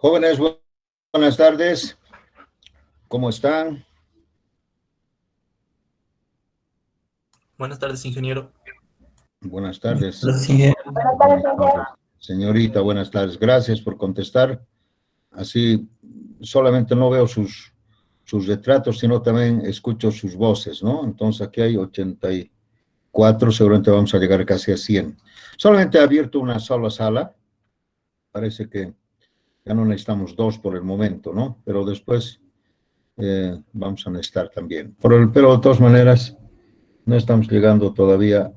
Jóvenes, buenas tardes. ¿Cómo están? Buenas tardes, ingeniero. Buenas tardes. Buenas tardes. Señorita, buenas tardes. Gracias por contestar. Así solamente no veo sus retratos, sino también escucho sus voces, ¿no? Entonces aquí hay 84, seguramente vamos a llegar casi a 100. Solamente he abierto una sola sala. Parece que ya no necesitamos dos por el momento, ¿no? Pero después vamos a necesitar también. Pero de todas maneras, no estamos llegando todavía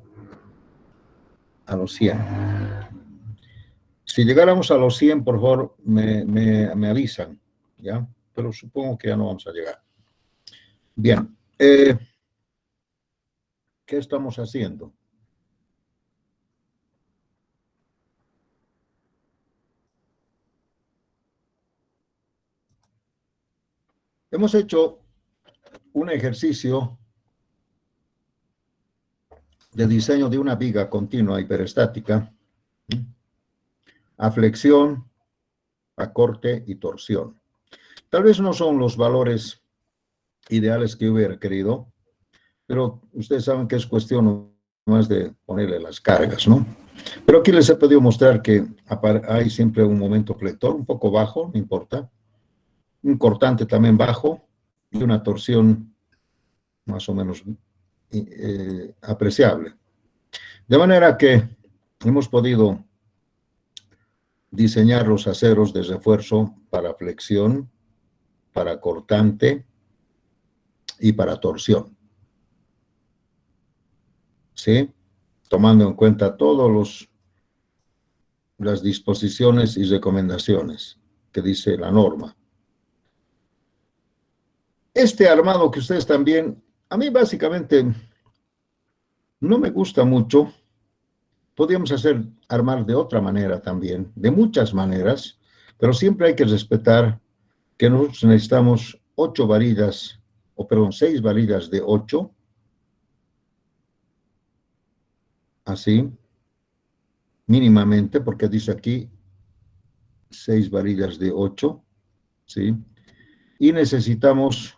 a los 100. Si llegáramos a los 100, por favor, me avisan, ¿ya? Pero supongo que ya no vamos a llegar. Bien. ¿Qué estamos haciendo? Hemos hecho un ejercicio de diseño de una viga continua hiperestática a flexión, a corte y torsión. Tal vez no son los valores ideales que hubiera querido, pero ustedes saben que es cuestión más de ponerle las cargas, ¿no? Pero aquí les he podido mostrar que hay siempre un momento flector, un poco bajo, no importa, un cortante también bajo y una torsión más o menos apreciable. De manera que hemos podido diseñar los aceros de refuerzo para flexión, para cortante y para torsión. ¿Sí? Tomando en cuenta todas las disposiciones y recomendaciones que dice la norma. Este armado que ustedes también, a mí básicamente no me gusta mucho. Podríamos armar de otra manera también, de muchas maneras, pero siempre hay que respetar que nosotros necesitamos 6 varillas de 8, así, mínimamente, porque dice aquí 6 varillas de 8, ¿sí? Y necesitamos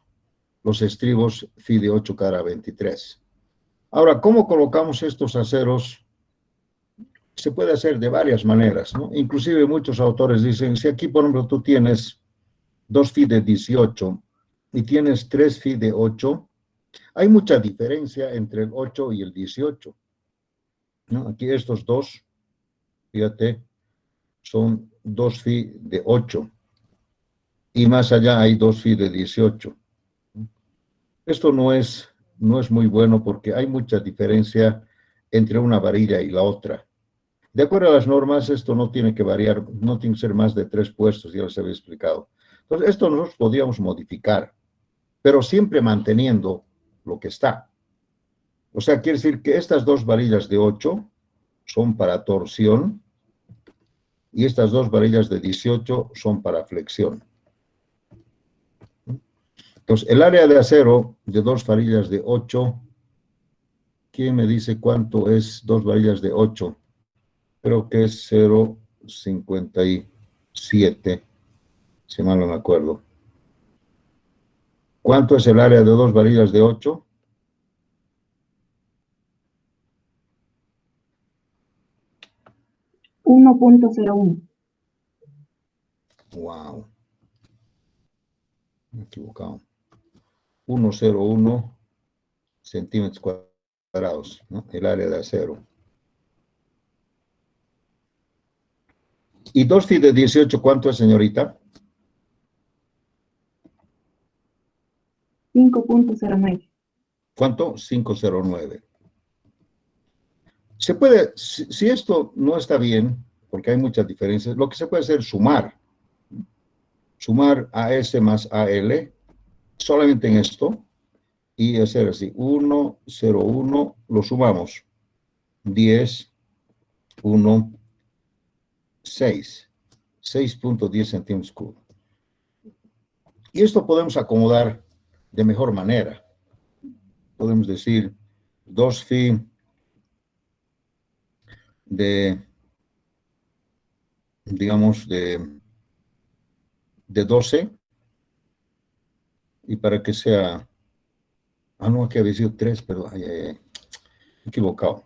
los estribos phi de 8 cara 23. Ahora, ¿cómo colocamos estos aceros? Se puede hacer de varias maneras, ¿no? Inclusive muchos autores dicen, si aquí, por ejemplo, tú tienes 2 phi de 18 y tienes 3 phi de 8, hay mucha diferencia entre el 8 y el 18, ¿no? Aquí estos dos, fíjate, son 2 phi de 8 y más allá hay 2 phi de 18. Esto no es muy bueno porque hay mucha diferencia entre una varilla y la otra. De acuerdo a las normas, esto no tiene que variar, no tiene que ser más de 3 puestos, ya les había explicado. Entonces, esto nosotros podríamos modificar, pero siempre manteniendo lo que está. O sea, quiere decir que estas dos varillas de 8 son para torsión y estas dos varillas de 18 son para flexión. Entonces, el área de acero de dos varillas de 8, ¿quién me dice cuánto es dos varillas de 8? Creo que es 0,57, si mal no me acuerdo. ¿Cuánto es el área de dos varillas de 8? $1.01. Wow. Me he equivocado. 1,01 centímetros cuadrados, ¿no? El área de acero. ¿Y 2 phi de 18 cuánto es, señorita? 5.09. ¿Cuánto? 5,09. Se puede, si esto no está bien, porque hay muchas diferencias, lo que se puede hacer es sumar AS más AL, solamente en esto, y hacer así, 1,01, lo sumamos, 10, 1, 6, 6.10 centímetros cúbicos. Y esto podemos acomodar de mejor manera. Podemos decir 2 phi de, digamos, de de 12. Y para que sea... Ah, no, aquí había sido 3, pero... Ay, ay, ay. Equivocado.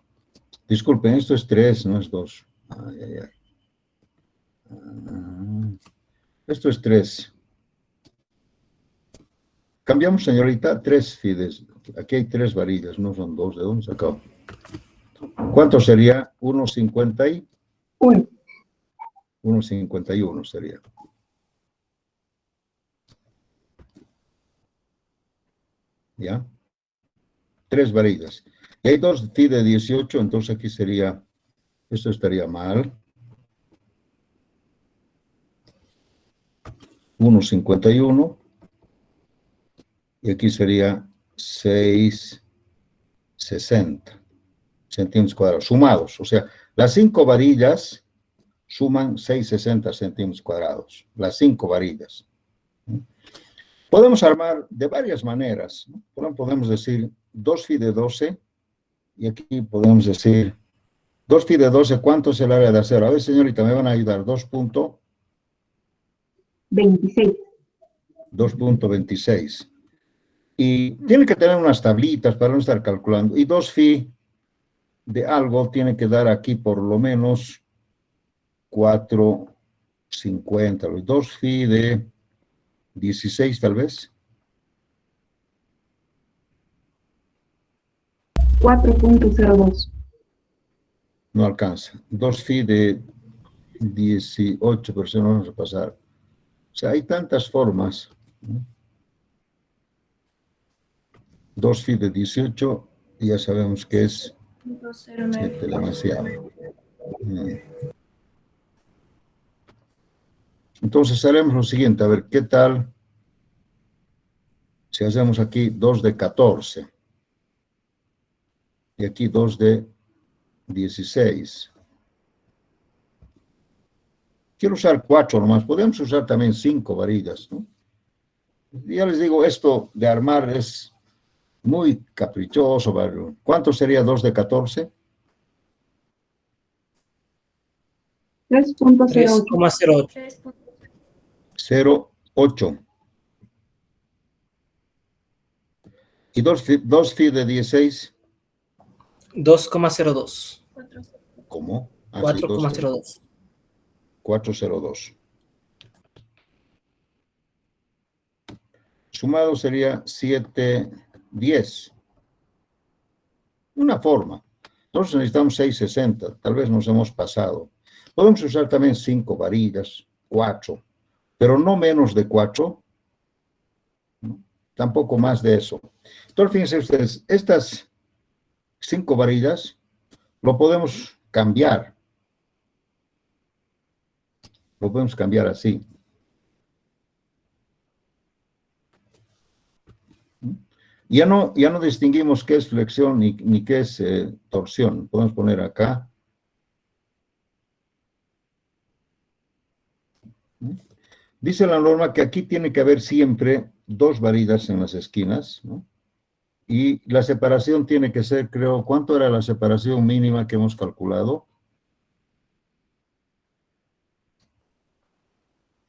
Disculpen, esto es 3, no es 2. Ay, ay, ay. Esto es 3. Cambiamos, señorita, 3 fides. Aquí hay 3 varillas, no son 2. ¿De dónde sacó? ¿Cuánto sería? 1,50 y... 1,51 sería. ¿Ya? 3 varillas. Y hay 2 fi de 18, entonces aquí sería, esto estaría mal. 1,51. Y aquí sería 6,60 centímetros cuadrados, sumados. O sea, las 5 varillas suman 6,60 centímetros cuadrados. Las 5 varillas. Podemos armar de varias maneras, ¿no? Podemos decir 2 fi de 12, y aquí podemos decir 2 fi de 12, ¿cuánto es el área de acero? A ver, señorita, me van a ayudar. 26. 2,26. Y tiene que tener unas tablitas para no estar calculando. Y 2 fi de algo tiene que dar aquí por lo menos 4,50. 2 fi de 16 tal vez. 4.02. No alcanza. 2 fi de 18, pero si no vamos a pasar. O sea, hay tantas formas, ¿no? 2 fi de 18, y ya sabemos que es 7 demasiado. Entonces haremos lo siguiente, a ver, ¿qué tal si hacemos aquí 2 de 14? Y aquí 2 de 16. Quiero usar 4 nomás, podemos usar también 5 varillas, ¿no? Ya les digo, esto de armar es muy caprichoso. ¿Cuánto sería 2 de 14? 3.08. 3,08. 0,8. ¿Y 2 fi de 16? 2,02. ¿Cómo? Ah, sí, 4,02. 4,02. Sumado sería 7,10. Una forma. Entonces necesitamos 6,60. Tal vez nos hemos pasado. Podemos usar también 5 varillas, 4, pero no menos de 4, ¿no? Tampoco más de eso. Entonces, fíjense ustedes, estas 5 varillas lo podemos cambiar. Lo podemos cambiar así. Ya no distinguimos qué es flexión ni qué es torsión. Podemos poner acá. Dice la norma que aquí tiene que haber siempre 2 varillas en las esquinas, ¿no? Y la separación tiene que ser, creo, ¿cuánto era la separación mínima que hemos calculado?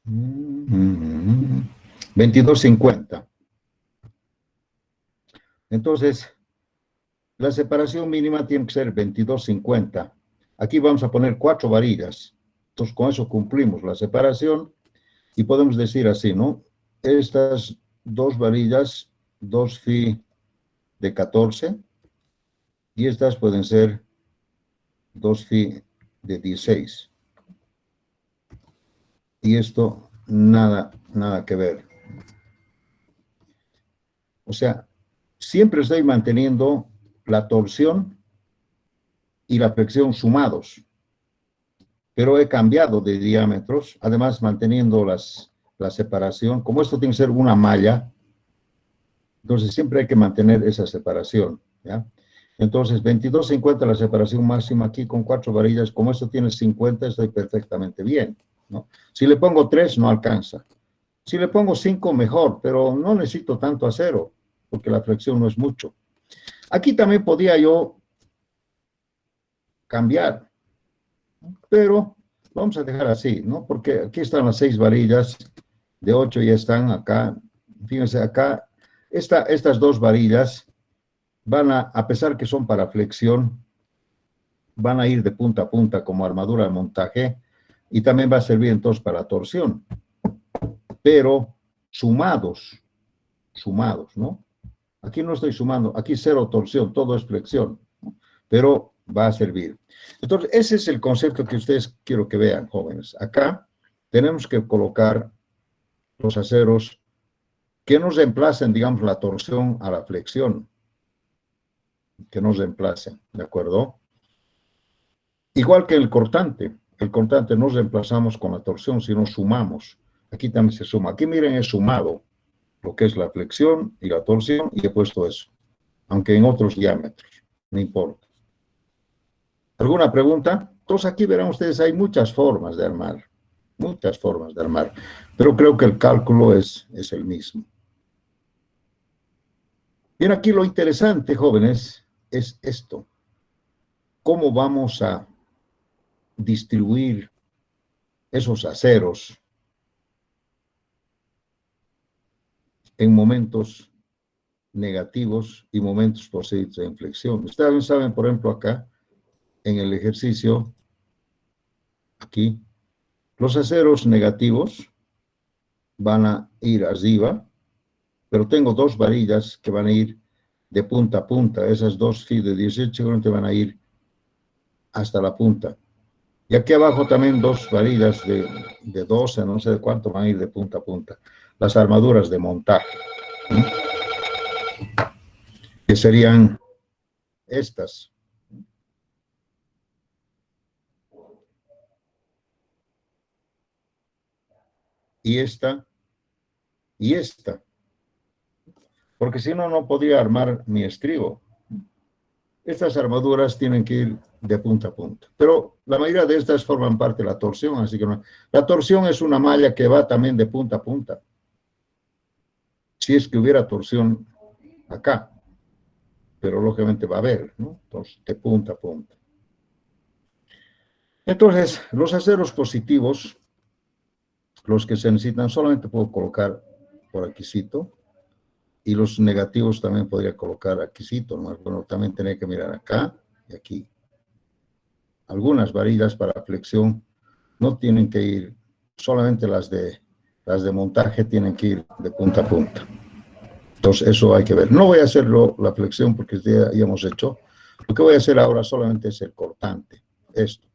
22,50. Entonces, la separación mínima tiene que ser 22,50. Aquí vamos a poner 4 varillas. Entonces, con eso cumplimos la separación y podemos decir así, ¿no? Estas 2 varillas, 2 fi de 14, y estas pueden ser 2 fi de 16. Y esto, nada que ver. O sea, siempre estoy manteniendo la torsión y la flexión sumados, pero he cambiado de diámetros, además manteniendo la separación. Como esto tiene que ser una malla, entonces siempre hay que mantener esa separación, ¿ya? Entonces, 22,50 la separación máxima aquí con 4 varillas. Como esto tiene 50, estoy perfectamente bien, ¿no? Si le pongo 3, no alcanza. Si le pongo 5, mejor, pero no necesito tanto acero, porque la flexión no es mucho. Aquí también podía yo cambiar, pero vamos a dejar así, ¿no? Porque aquí están las 6 varillas de 8 ya están acá. Fíjense acá, estas dos varillas van a pesar que son para flexión, van a ir de punta a punta como armadura de montaje y también va a servir entonces para torsión, pero sumados, ¿no? Aquí no estoy sumando, aquí cero torsión, todo es flexión, ¿no? Pero va a servir. Entonces, ese es el concepto que ustedes quiero que vean, jóvenes. Acá tenemos que colocar los aceros que nos reemplacen, digamos, la torsión a la flexión, que nos reemplacen, ¿de acuerdo? Igual que el cortante no reemplazamos con la torsión, sino sumamos. Aquí también se suma. Aquí miren, es sumado lo que es la flexión y la torsión y he puesto eso, aunque en otros diámetros, no importa. ¿Alguna pregunta? Entonces aquí verán ustedes, hay muchas formas de armar, pero creo que el cálculo es el mismo. Bien, aquí lo interesante, jóvenes, es esto. ¿Cómo vamos a distribuir esos aceros en momentos negativos y momentos positivos de inflexión? Ustedes saben, por ejemplo, acá, en el ejercicio, aquí, los aceros negativos van a ir arriba, pero tengo dos varillas que van a ir de punta a punta. Esas dos phi de 18 seguramente van a ir hasta la punta. Y aquí abajo también dos varillas de 12, no sé de cuánto, van a ir de punta a punta. Las armaduras de montaje, ¿sí? Que serían estas. Y esta. Y esta. Porque si no, no podría armar mi estribo. Estas armaduras tienen que ir de punta a punta. Pero la mayoría de estas forman parte de la torsión, así que no. La torsión es una malla que va también de punta a punta. Si es que hubiera torsión acá. Pero lógicamente va a haber, ¿no? Entonces, de punta a punta. Entonces, los aceros positivos, los que se necesitan, solamente puedo colocar por aquícito. Y los negativos también podría colocar aquícito, ¿no? Bueno, también tenía que mirar acá y aquí. Algunas varillas para flexión no tienen que ir, solamente las de montaje tienen que ir de punta a punta. Entonces, eso hay que ver. No voy a hacerlo la flexión porque ya hemos hecho. Lo que voy a hacer ahora solamente es el cortante, esto.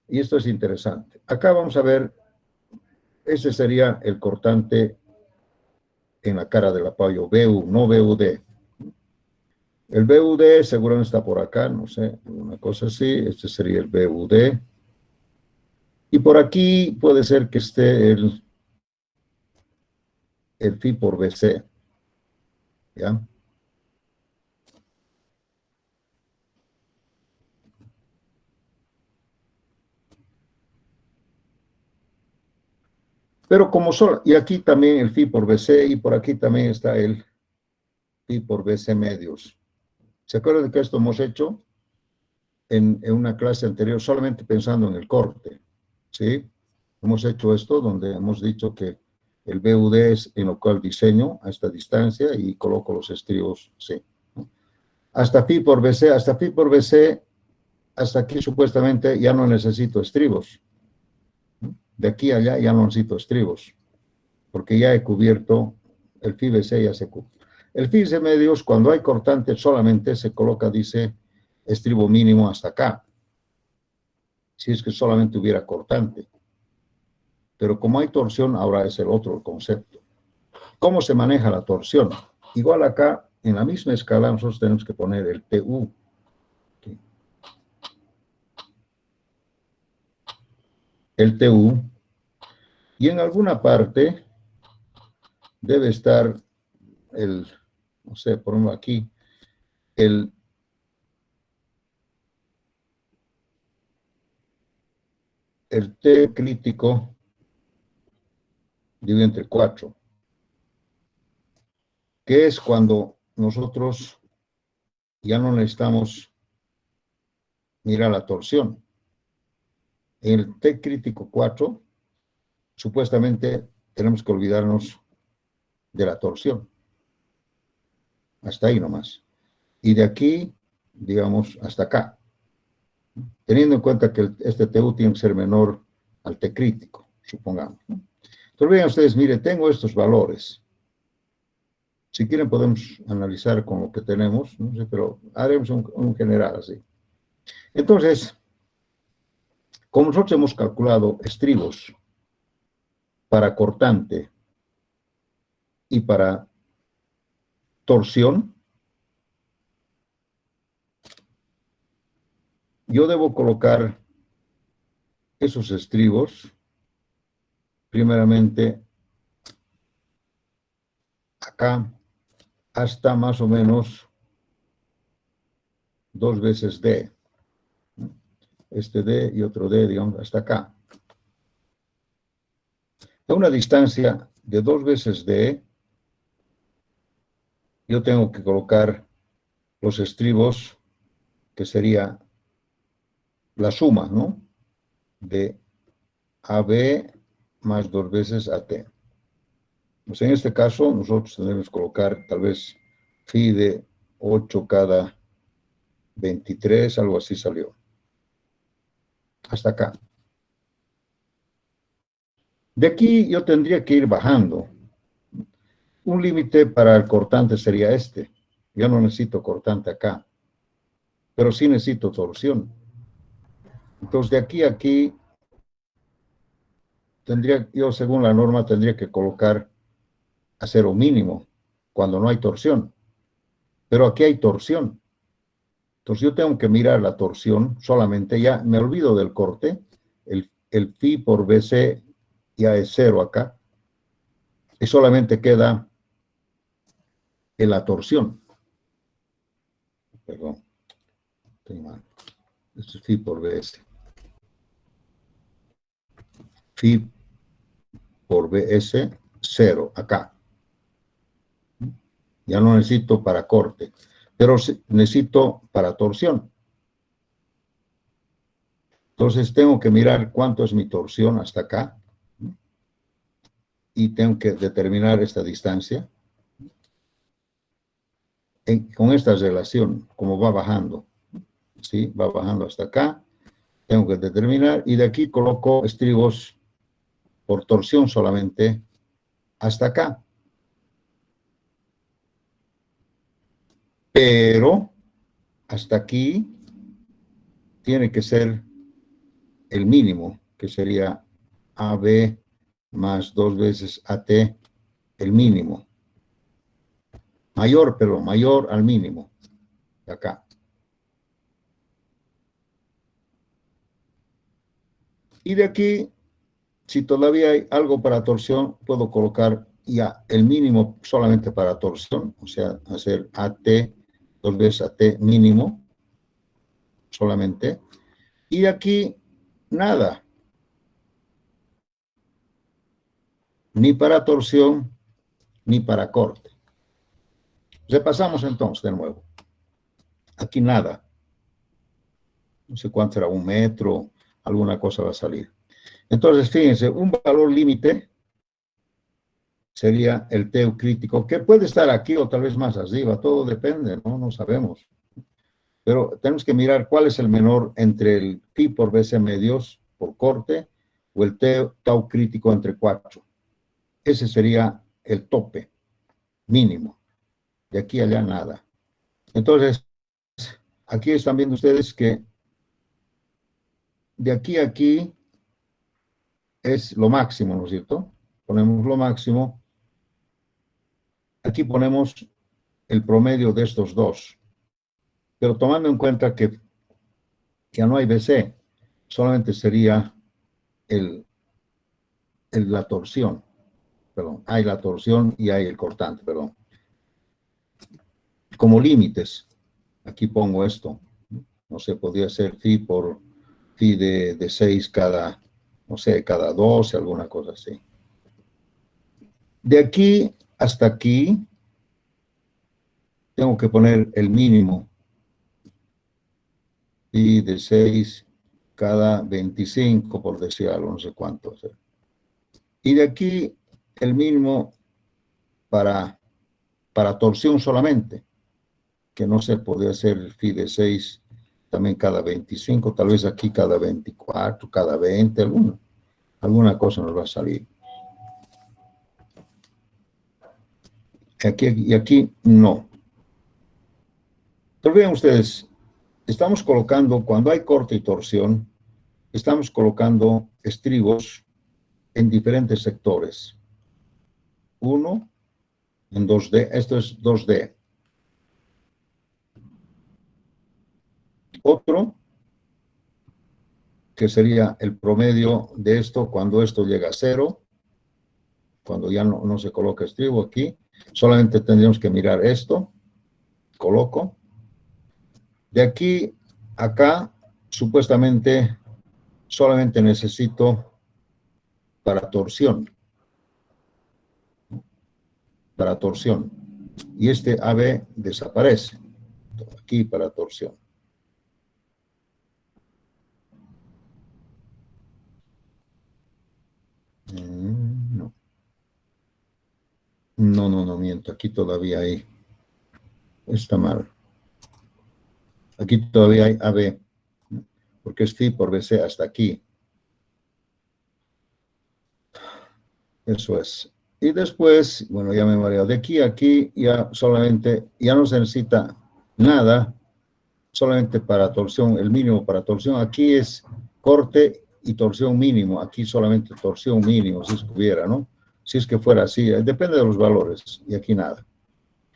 Y esto es interesante. Acá vamos a ver, ese sería el cortante en la cara del apoyo, BU, no BUD. El BUD seguramente está por acá, no sé, una cosa así. Este sería el BUD. Y por aquí puede ser que esté el phi por BC. ¿Ya? Pero como solo, y aquí también el phi por BC, y por aquí también está el phi por BC medios. ¿Se acuerdan de que esto hemos hecho en una clase anterior, solamente pensando en el corte? ¿Sí? Hemos hecho esto donde hemos dicho que el BUD es en lo cual diseño a esta distancia y coloco los estribos, sí. Hasta phi por BC, hasta aquí supuestamente ya no necesito estribos. De aquí a allá ya no necesito estribos, porque ya he cubierto, el phi BC ya se cubre. El phi de medios, cuando hay cortante, solamente se coloca, dice, estribo mínimo hasta acá. Si es que solamente hubiera cortante. Pero como hay torsión, ahora es el otro concepto. ¿Cómo se maneja la torsión? Igual acá, en la misma escala, nosotros tenemos que poner el TU. ¿Okay? El TU. Y en alguna parte debe estar el, no sé, por ejemplo aquí, el T crítico dividido entre 4, que es cuando nosotros ya no necesitamos mirar la torsión. En el T crítico 4, supuestamente tenemos que olvidarnos de la torsión. Hasta ahí nomás. Y de aquí, digamos, hasta acá. Teniendo en cuenta que este TU tiene que ser menor al T crítico, supongamos. Entonces vean ustedes, mire, tengo estos valores. Si quieren podemos analizar con lo que tenemos, no sé, pero haremos un general así. Entonces, como nosotros hemos calculado estribos para cortante y para torsión, yo debo colocar esos estribos, primeramente, acá, hasta más o menos 2 veces D. Este D y otro D, digamos, hasta acá. A una distancia de 2 veces D, yo tengo que colocar los estribos, que sería la suma, ¿no? De AB más 2 veces AT. Pues en este caso, nosotros tenemos que colocar tal vez phi de 8 cada 23, algo así salió. Hasta acá. De aquí yo tendría que ir bajando. Un límite para el cortante sería este. Yo no necesito cortante acá, pero sí necesito torsión. Entonces, de aquí a aquí, yo según la norma tendría que colocar acero mínimo cuando no hay torsión. Pero aquí hay torsión. Entonces, yo tengo que mirar la torsión solamente. Ya me olvido del corte. El phi por BC ya es 0 acá. Y solamente queda en la torsión. Perdón. Estoy mal. Esto es phi por BS. Phi por BS, 0, acá. Ya no necesito para corte, pero necesito para torsión. Entonces tengo que mirar cuánto es mi torsión hasta acá. Y tengo que determinar esta distancia. Con esta relación, como va bajando. ¿Sí? Va bajando hasta acá. Tengo que determinar. Y de aquí coloco estribos por torsión solamente hasta acá. Pero hasta aquí tiene que ser el mínimo, que sería AB más 2 veces AT, el mínimo. Mayor, pero mayor al mínimo. De acá. Y de aquí, si todavía hay algo para torsión, puedo colocar ya el mínimo solamente para torsión, o sea, hacer AT, 2 veces AT mínimo, solamente. Y de aquí, nada. Ni para torsión, ni para corte. Repasamos entonces de nuevo. Aquí nada. No sé cuánto será, 1 metro, alguna cosa va a salir. Entonces, fíjense, un valor límite sería el TU crítico, que puede estar aquí o tal vez más arriba, todo depende, ¿no? No sabemos. Pero tenemos que mirar cuál es el menor entre el phi por BC medios por corte o el tau crítico entre 4. Ese sería el tope mínimo. De aquí a allá nada. Entonces, aquí están viendo ustedes que de aquí a aquí es lo máximo, ¿no es cierto? Ponemos lo máximo. Aquí ponemos el promedio de estos dos. Pero tomando en cuenta que ya no hay BC, solamente sería la torsión. Perdón, hay la torsión y hay el cortante, perdón. Como límites, aquí pongo esto. No sé, podría ser phi por phi de 6 cada, no sé, cada 12, alguna cosa así. De aquí hasta aquí, tengo que poner el mínimo. Phi de 6 cada 25, por decir algo, no sé cuánto. Y de aquí el mínimo para torsión solamente, que no se podría hacer phi de 6 también cada 25, tal vez aquí cada 24, cada 20, alguna cosa nos va a salir. Aquí, y aquí no. Pero vean ustedes, estamos colocando, cuando hay corte y torsión, estamos colocando estribos en diferentes sectores. Uno en 2D, esto es 2D. Otro, que sería el promedio de esto cuando esto llega a 0, cuando ya no se coloca estribo aquí, solamente tendríamos que mirar esto, coloco. De aquí a acá, supuestamente, solamente necesito para torsión. Para torsión. Y este AB desaparece. Aquí para torsión. No. No miento. Aquí todavía hay. Está mal. Aquí todavía hay AB. Porque es phi por BC hasta aquí. Eso es. Y después, bueno, ya me he mareado. De aquí a aquí ya solamente, ya no se necesita nada, solamente para torsión, el mínimo para torsión. Aquí es corte y torsión mínimo. Aquí solamente torsión mínimo, si es que hubiera, ¿no? Si es que fuera así, depende de los valores. Y aquí nada.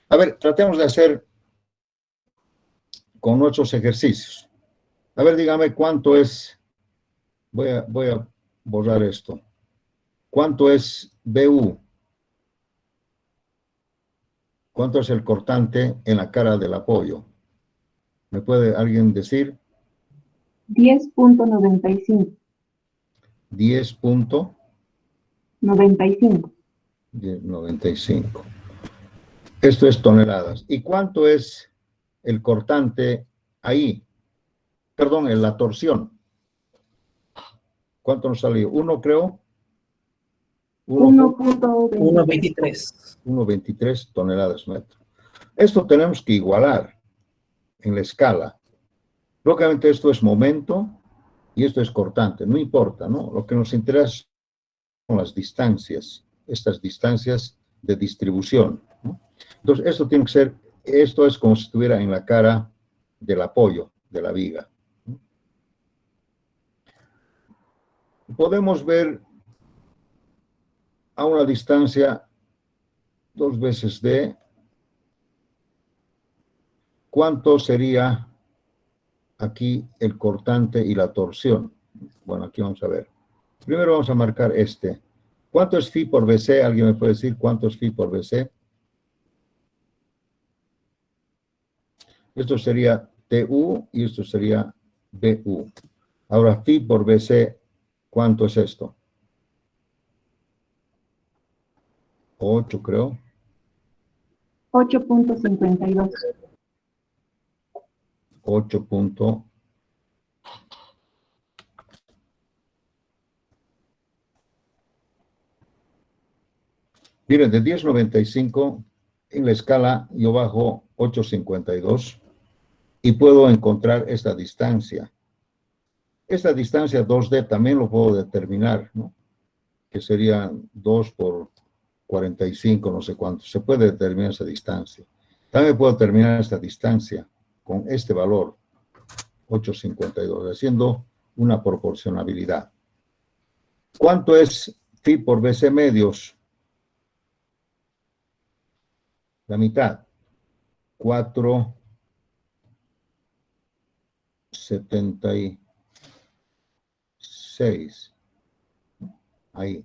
A ver, tratemos de hacer con nuestros ejercicios. A ver, dígame cuánto es, voy a borrar esto. ¿Cuánto es BU? ¿Cuánto es el cortante en la cara del apoyo? ¿Me puede alguien decir? 10.95. 10.95. 95. Esto es toneladas. ¿Y cuánto es el cortante ahí? Perdón, en la torsión. ¿Cuánto nos salió? ¿1 creo? 1.23. 1.23 toneladas metro. Esto tenemos que igualar en la escala. Lógicamente esto es momento y esto es cortante. No importa, ¿no? Lo que nos interesa son las distancias, estas distancias de distribución, ¿no? Entonces esto tiene que ser, esto es como si estuviera en la cara del apoyo de la viga. Podemos ver a una distancia 2 veces d, ¿cuánto sería aquí el cortante y la torsión? Bueno, aquí vamos a ver. Primero vamos a marcar este. ¿Cuánto es phi por BC? ¿Alguien me puede decir cuánto es phi por BC? Esto sería TU y esto sería BU. Ahora, phi por BC, ¿cuánto es esto? 8, creo. 8.52. 8. Miren, de 10.95 en la escala yo bajo 8.52 y puedo encontrar esta distancia. Esta distancia 2D también lo puedo determinar, ¿no? Que sería 2 por 45, no sé cuánto. Se puede determinar esa distancia. También puedo determinar esta distancia con este valor, 8.52, haciendo una proporcionabilidad. ¿Cuánto es phi por BC medios? La mitad. 4.76. Ahí.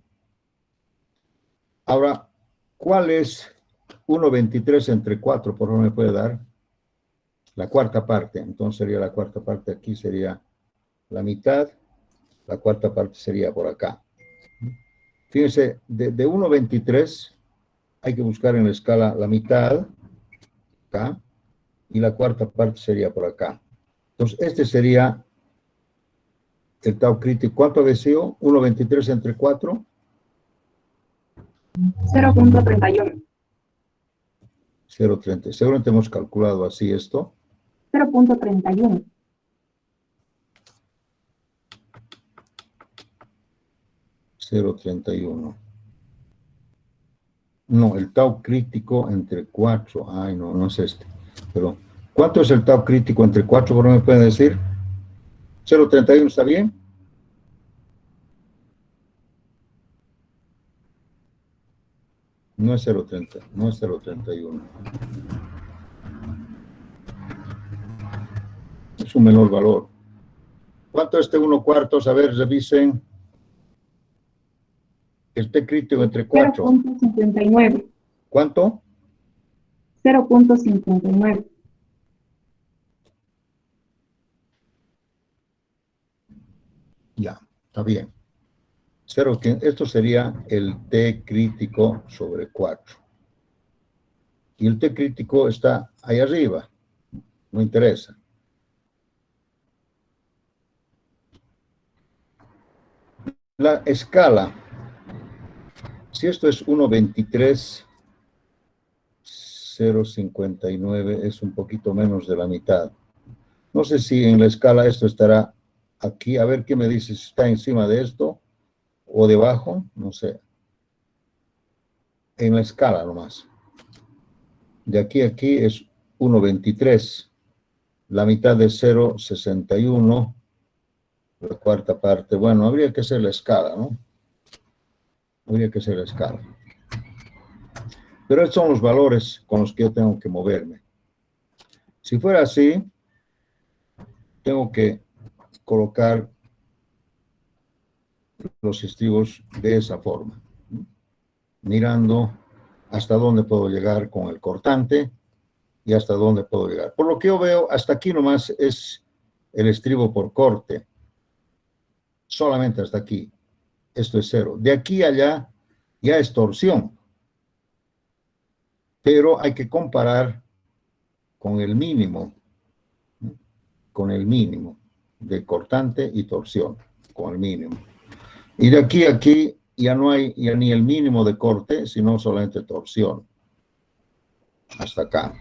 Ahora, ¿cuál es 1.23 entre 4? Por favor, ¿me puede dar? La cuarta parte. Entonces sería la cuarta parte. Aquí sería la mitad. La cuarta parte sería por acá. Fíjense, de 1.23 hay que buscar en la escala la mitad, acá, y la cuarta parte sería por acá. Entonces, este sería el tau crítico. ¿Cuánto había sido? 1.23 entre 4. 0.31. 0.30. Seguramente hemos calculado así esto. 0.31. 0.31. No, el tau crítico entre 4. Ay, no, no es este. Pero, ¿cuánto es el tau crítico entre 4? ¿Por qué me pueden decir? 0.31, ¿está bien? No es 0.30, no es 0.31. Es un menor valor. ¿Cuánto es este 1/4? A ver, revisen. El T crítico entre 4. 0.59. ¿Cuánto? 0.59. Ya, está bien. Esto sería el T crítico sobre 4. Y el T crítico está ahí arriba. No interesa. La escala. Si esto es 1.23, 0.59 es un poquito menos de la mitad. No sé si en la escala esto estará aquí. A ver qué me dice, si está encima de esto o debajo, no sé. En la escala nomás. De aquí a aquí es 1.23. La mitad de 0.61. La cuarta parte. Bueno, habría que hacer la escala, ¿no? Habría que hacer la escala. Pero estos son los valores con los que yo tengo que moverme. Si fuera así, tengo que colocar los estribos de esa forma, mirando hasta dónde puedo llegar con el cortante y hasta dónde puedo llegar. Por lo que yo veo, hasta aquí nomás es el estribo por corte. Solamente hasta aquí. Esto es 0. De aquí a allá ya es torsión. Pero hay que comparar con el mínimo de cortante y torsión, con el mínimo. Y de aquí a aquí ya no hay ya ni el mínimo de corte, sino solamente torsión. Hasta acá.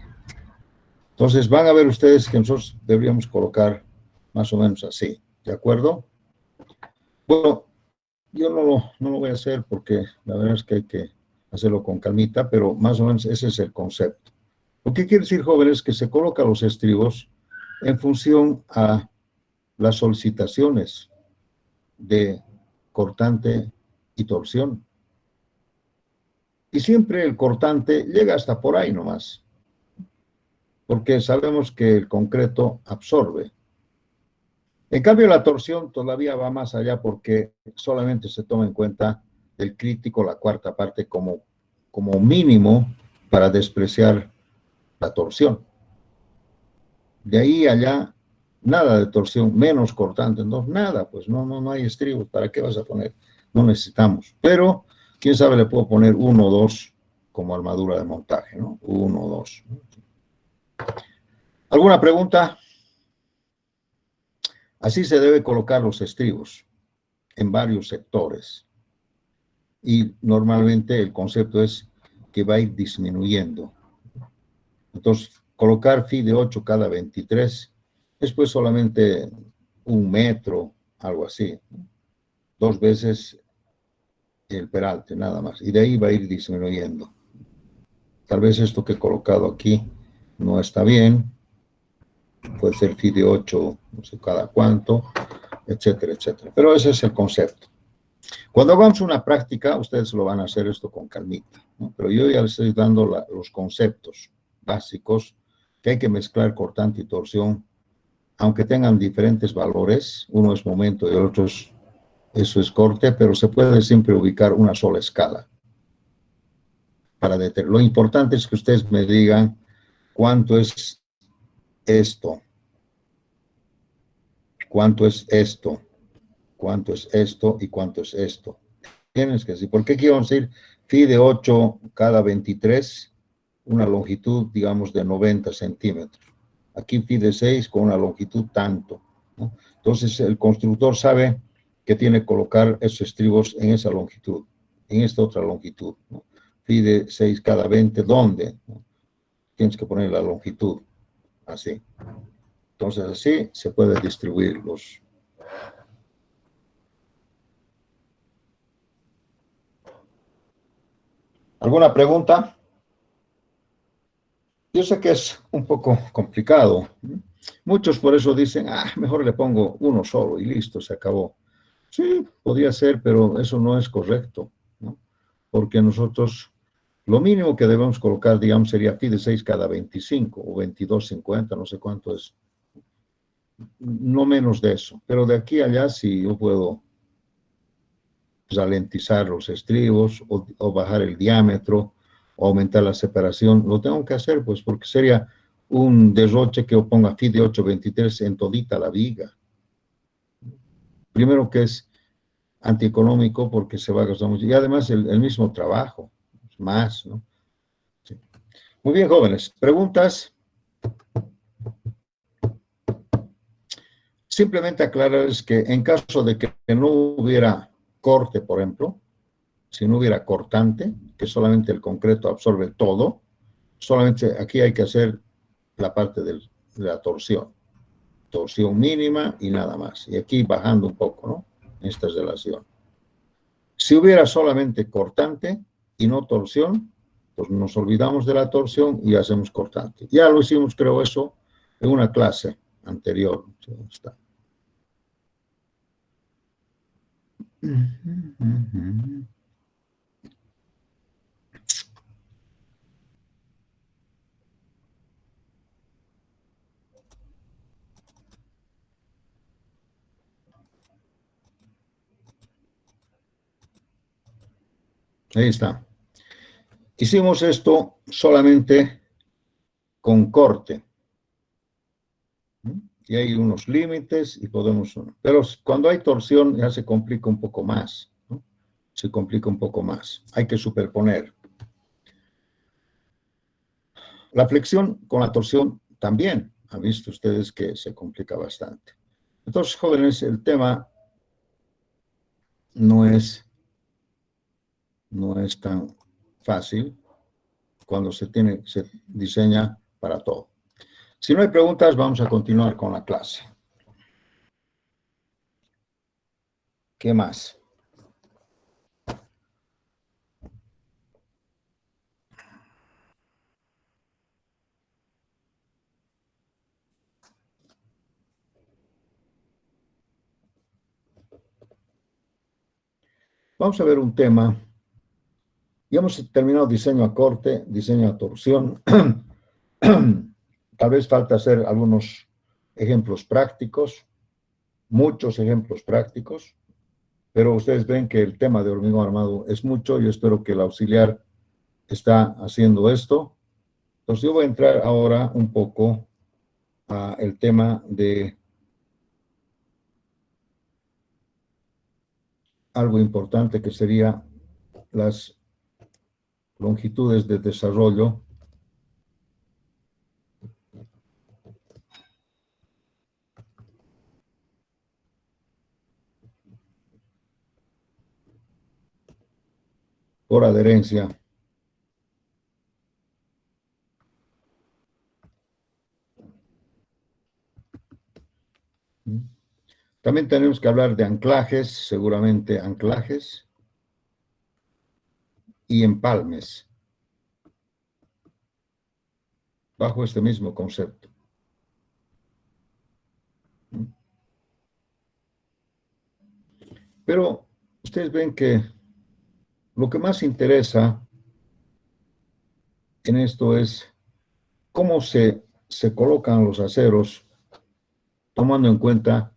Entonces van a ver ustedes que nosotros deberíamos colocar más o menos así. ¿De acuerdo? Bueno, yo no lo voy a hacer porque la verdad es que hay que hacerlo con calmita, pero más o menos ese es el concepto. Lo que quiere decir, jóvenes, que se colocan los estribos en función a las solicitaciones de cortante y torsión. Y siempre el cortante llega hasta por ahí nomás, porque sabemos que el concreto absorbe. En cambio, la torsión todavía va más allá porque solamente se toma en cuenta el crítico, la cuarta parte, como mínimo para despreciar la torsión. De ahí allá, nada de torsión, menos cortante, no, nada, pues no hay estribos, ¿para qué vas a poner? No necesitamos, pero quién sabe, le puedo poner 1 o 2 como armadura de montaje, ¿no? 1 o 2. ¿Alguna pregunta? Así se debe colocar los estribos en varios sectores. Y normalmente el concepto es que va a ir disminuyendo. Entonces, colocar phi de 8 cada 23 es pues solamente 1 metro, algo así. 2 veces el peralte, nada más. Y de ahí va a ir disminuyendo. Tal vez esto que he colocado aquí no está bien. Puede ser phi de 8, no sé cada cuánto, etcétera, etcétera. Pero ese es el concepto. Cuando hagamos una práctica, ustedes lo van a hacer esto con calmita, ¿no? Pero yo ya les estoy dando los conceptos básicos, que hay que mezclar cortante y torsión, aunque tengan diferentes valores. Uno es momento y el otro eso es corte, pero se puede siempre ubicar una sola escala. Lo importante es que ustedes me digan cuánto es esto, cuánto es esto, cuánto es esto y cuánto es esto. Tienes que decir, ¿por qué quiero decir phi de 8 cada 23? Una longitud, digamos, de 90 centímetros. Aquí phi de 6 con una longitud tanto, ¿no? Entonces, el constructor sabe que tiene que colocar esos estribos en esa longitud, en esta otra longitud, ¿no? Phi de 6 cada 20, ¿dónde? Tienes que poner la longitud, así. Entonces, así se puede distribuir los... ¿Alguna pregunta? Yo sé que es un poco complicado. Muchos por eso dicen, mejor le pongo uno solo y listo, se acabó. Sí, podría ser, pero eso no es correcto, ¿no? Porque nosotros, lo mínimo que debemos colocar, digamos, sería phi de 6 cada 25 o 22,50, no sé cuánto es. No menos de eso. Pero de aquí a allá, si yo puedo ralentizar los estribos o bajar el diámetro o aumentar la separación, lo tengo que hacer, pues, porque sería un derroche que yo ponga phi de 8,23 en todita la viga. Primero que es antieconómico porque se va a gastar mucho, y además el mismo trabajo, más, ¿no? Sí. Muy bien, jóvenes. ¿Preguntas? Simplemente aclararles que en caso de que no hubiera corte, por ejemplo, si no hubiera cortante, que solamente el concreto absorbe todo, solamente aquí hay que hacer la parte de la torsión mínima y nada más. Y aquí bajando un poco, ¿no? Esta relación. Si hubiera solamente cortante y no torsión, pues nos olvidamos de la torsión y hacemos cortante. Ya lo hicimos, creo, eso en una clase anterior. Está. Ahí está. Hicimos esto solamente con corte. Y hay unos límites y podemos... Pero cuando hay torsión ya se complica un poco más, ¿no? Se complica un poco más. Hay que superponer. La flexión con la torsión también. Han visto ustedes que se complica bastante. Entonces, jóvenes, el tema no es tan fácil cuando se diseña para todo. Si no hay preguntas, vamos a continuar con la clase. ¿Qué más? Vamos a ver un tema. Ya hemos terminado diseño a corte, diseño a torsión. Tal vez falta hacer algunos ejemplos prácticos, muchos ejemplos prácticos, pero ustedes ven que el tema de hormigón armado es mucho. Yo espero que el auxiliar está haciendo esto. Entonces yo voy a entrar ahora un poco al tema de algo importante que sería las longitudes de desarrollo por adherencia. También tenemos que hablar de anclajes, seguramente anclajes y empalmes, bajo este mismo concepto. Pero ustedes ven que lo que más interesa en esto es cómo se colocan los aceros tomando en cuenta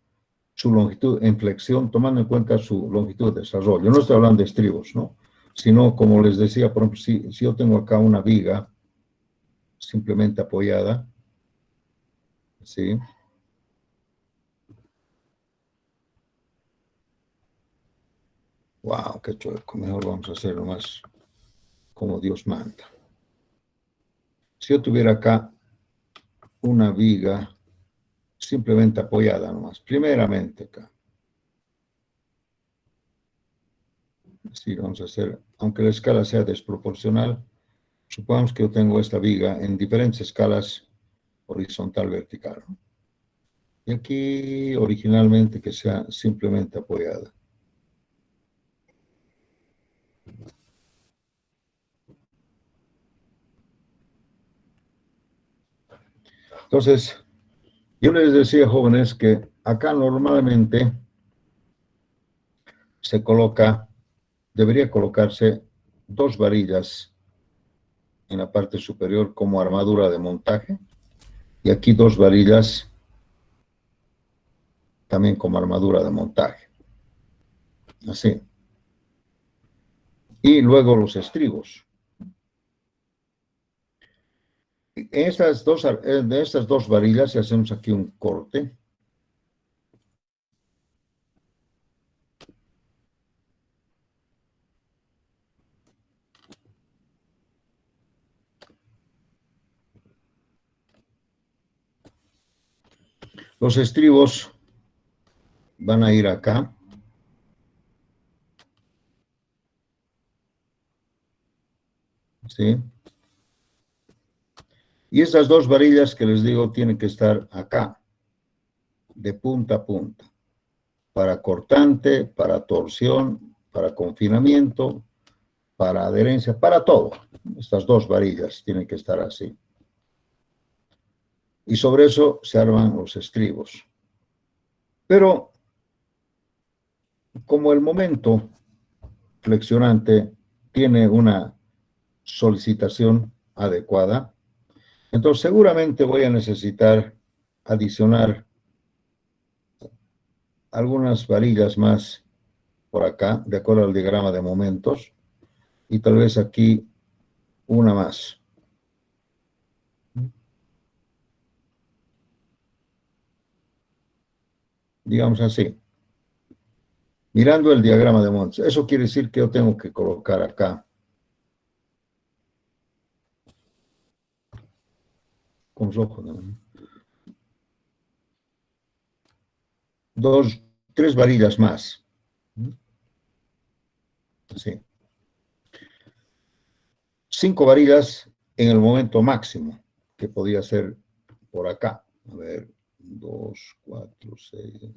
su longitud en flexión, tomando en cuenta su longitud de desarrollo. No estoy hablando de estribos, ¿no? Sino, como les decía, por ejemplo, si yo tengo acá una viga simplemente apoyada, ¿sí? Wow, qué chueco. Mejor vamos a hacerlo más como Dios manda. Si yo tuviera acá una viga simplemente apoyada nomás, primeramente acá. Sí, vamos a hacer, aunque la escala sea desproporcional, supongamos que yo tengo esta viga en diferentes escalas horizontal, vertical, ¿no? Y aquí originalmente que sea simplemente apoyada. Entonces, yo les decía, jóvenes, que acá normalmente se coloca, debería colocarse dos varillas en la parte superior como armadura de montaje y aquí dos varillas también como armadura de montaje. Así. Y luego los estribos. De estas dos varillas, si hacemos aquí un corte, los estribos van a ir acá. ¿Sí? Y estas dos varillas que les digo tienen que estar acá, de punta a punta, para cortante, para torsión, para confinamiento, para adherencia, para todo. Estas dos varillas tienen que estar así. Y sobre eso se arman los estribos. Pero como el momento flexionante tiene una solicitación adecuada, entonces seguramente voy a necesitar adicionar algunas varillas más por acá, de acuerdo al diagrama de momentos, y tal vez aquí una más. Digamos así. Mirando el diagrama de momentos. Eso quiere decir que yo tengo que colocar acá con rojo, ¿no? Tres varillas más. Así. 5 varillas en el momento máximo, que podía ser por acá. A ver, 2, 4, 6,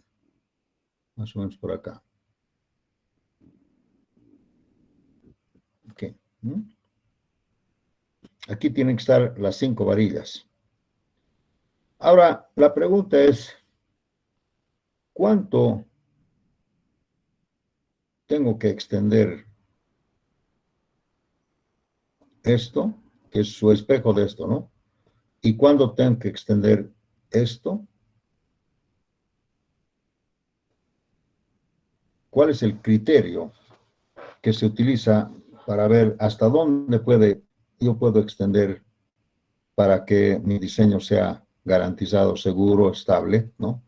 más o menos por acá. Ok. Aquí tienen que estar las 5 varillas. Ahora, la pregunta es, ¿cuánto tengo que extender esto, que es su espejo de esto, ¿no? ¿Y cuándo tengo que extender esto? ¿Cuál es el criterio que se utiliza para ver hasta dónde yo puedo extender para que mi diseño sea garantizado, seguro, estable, ¿no?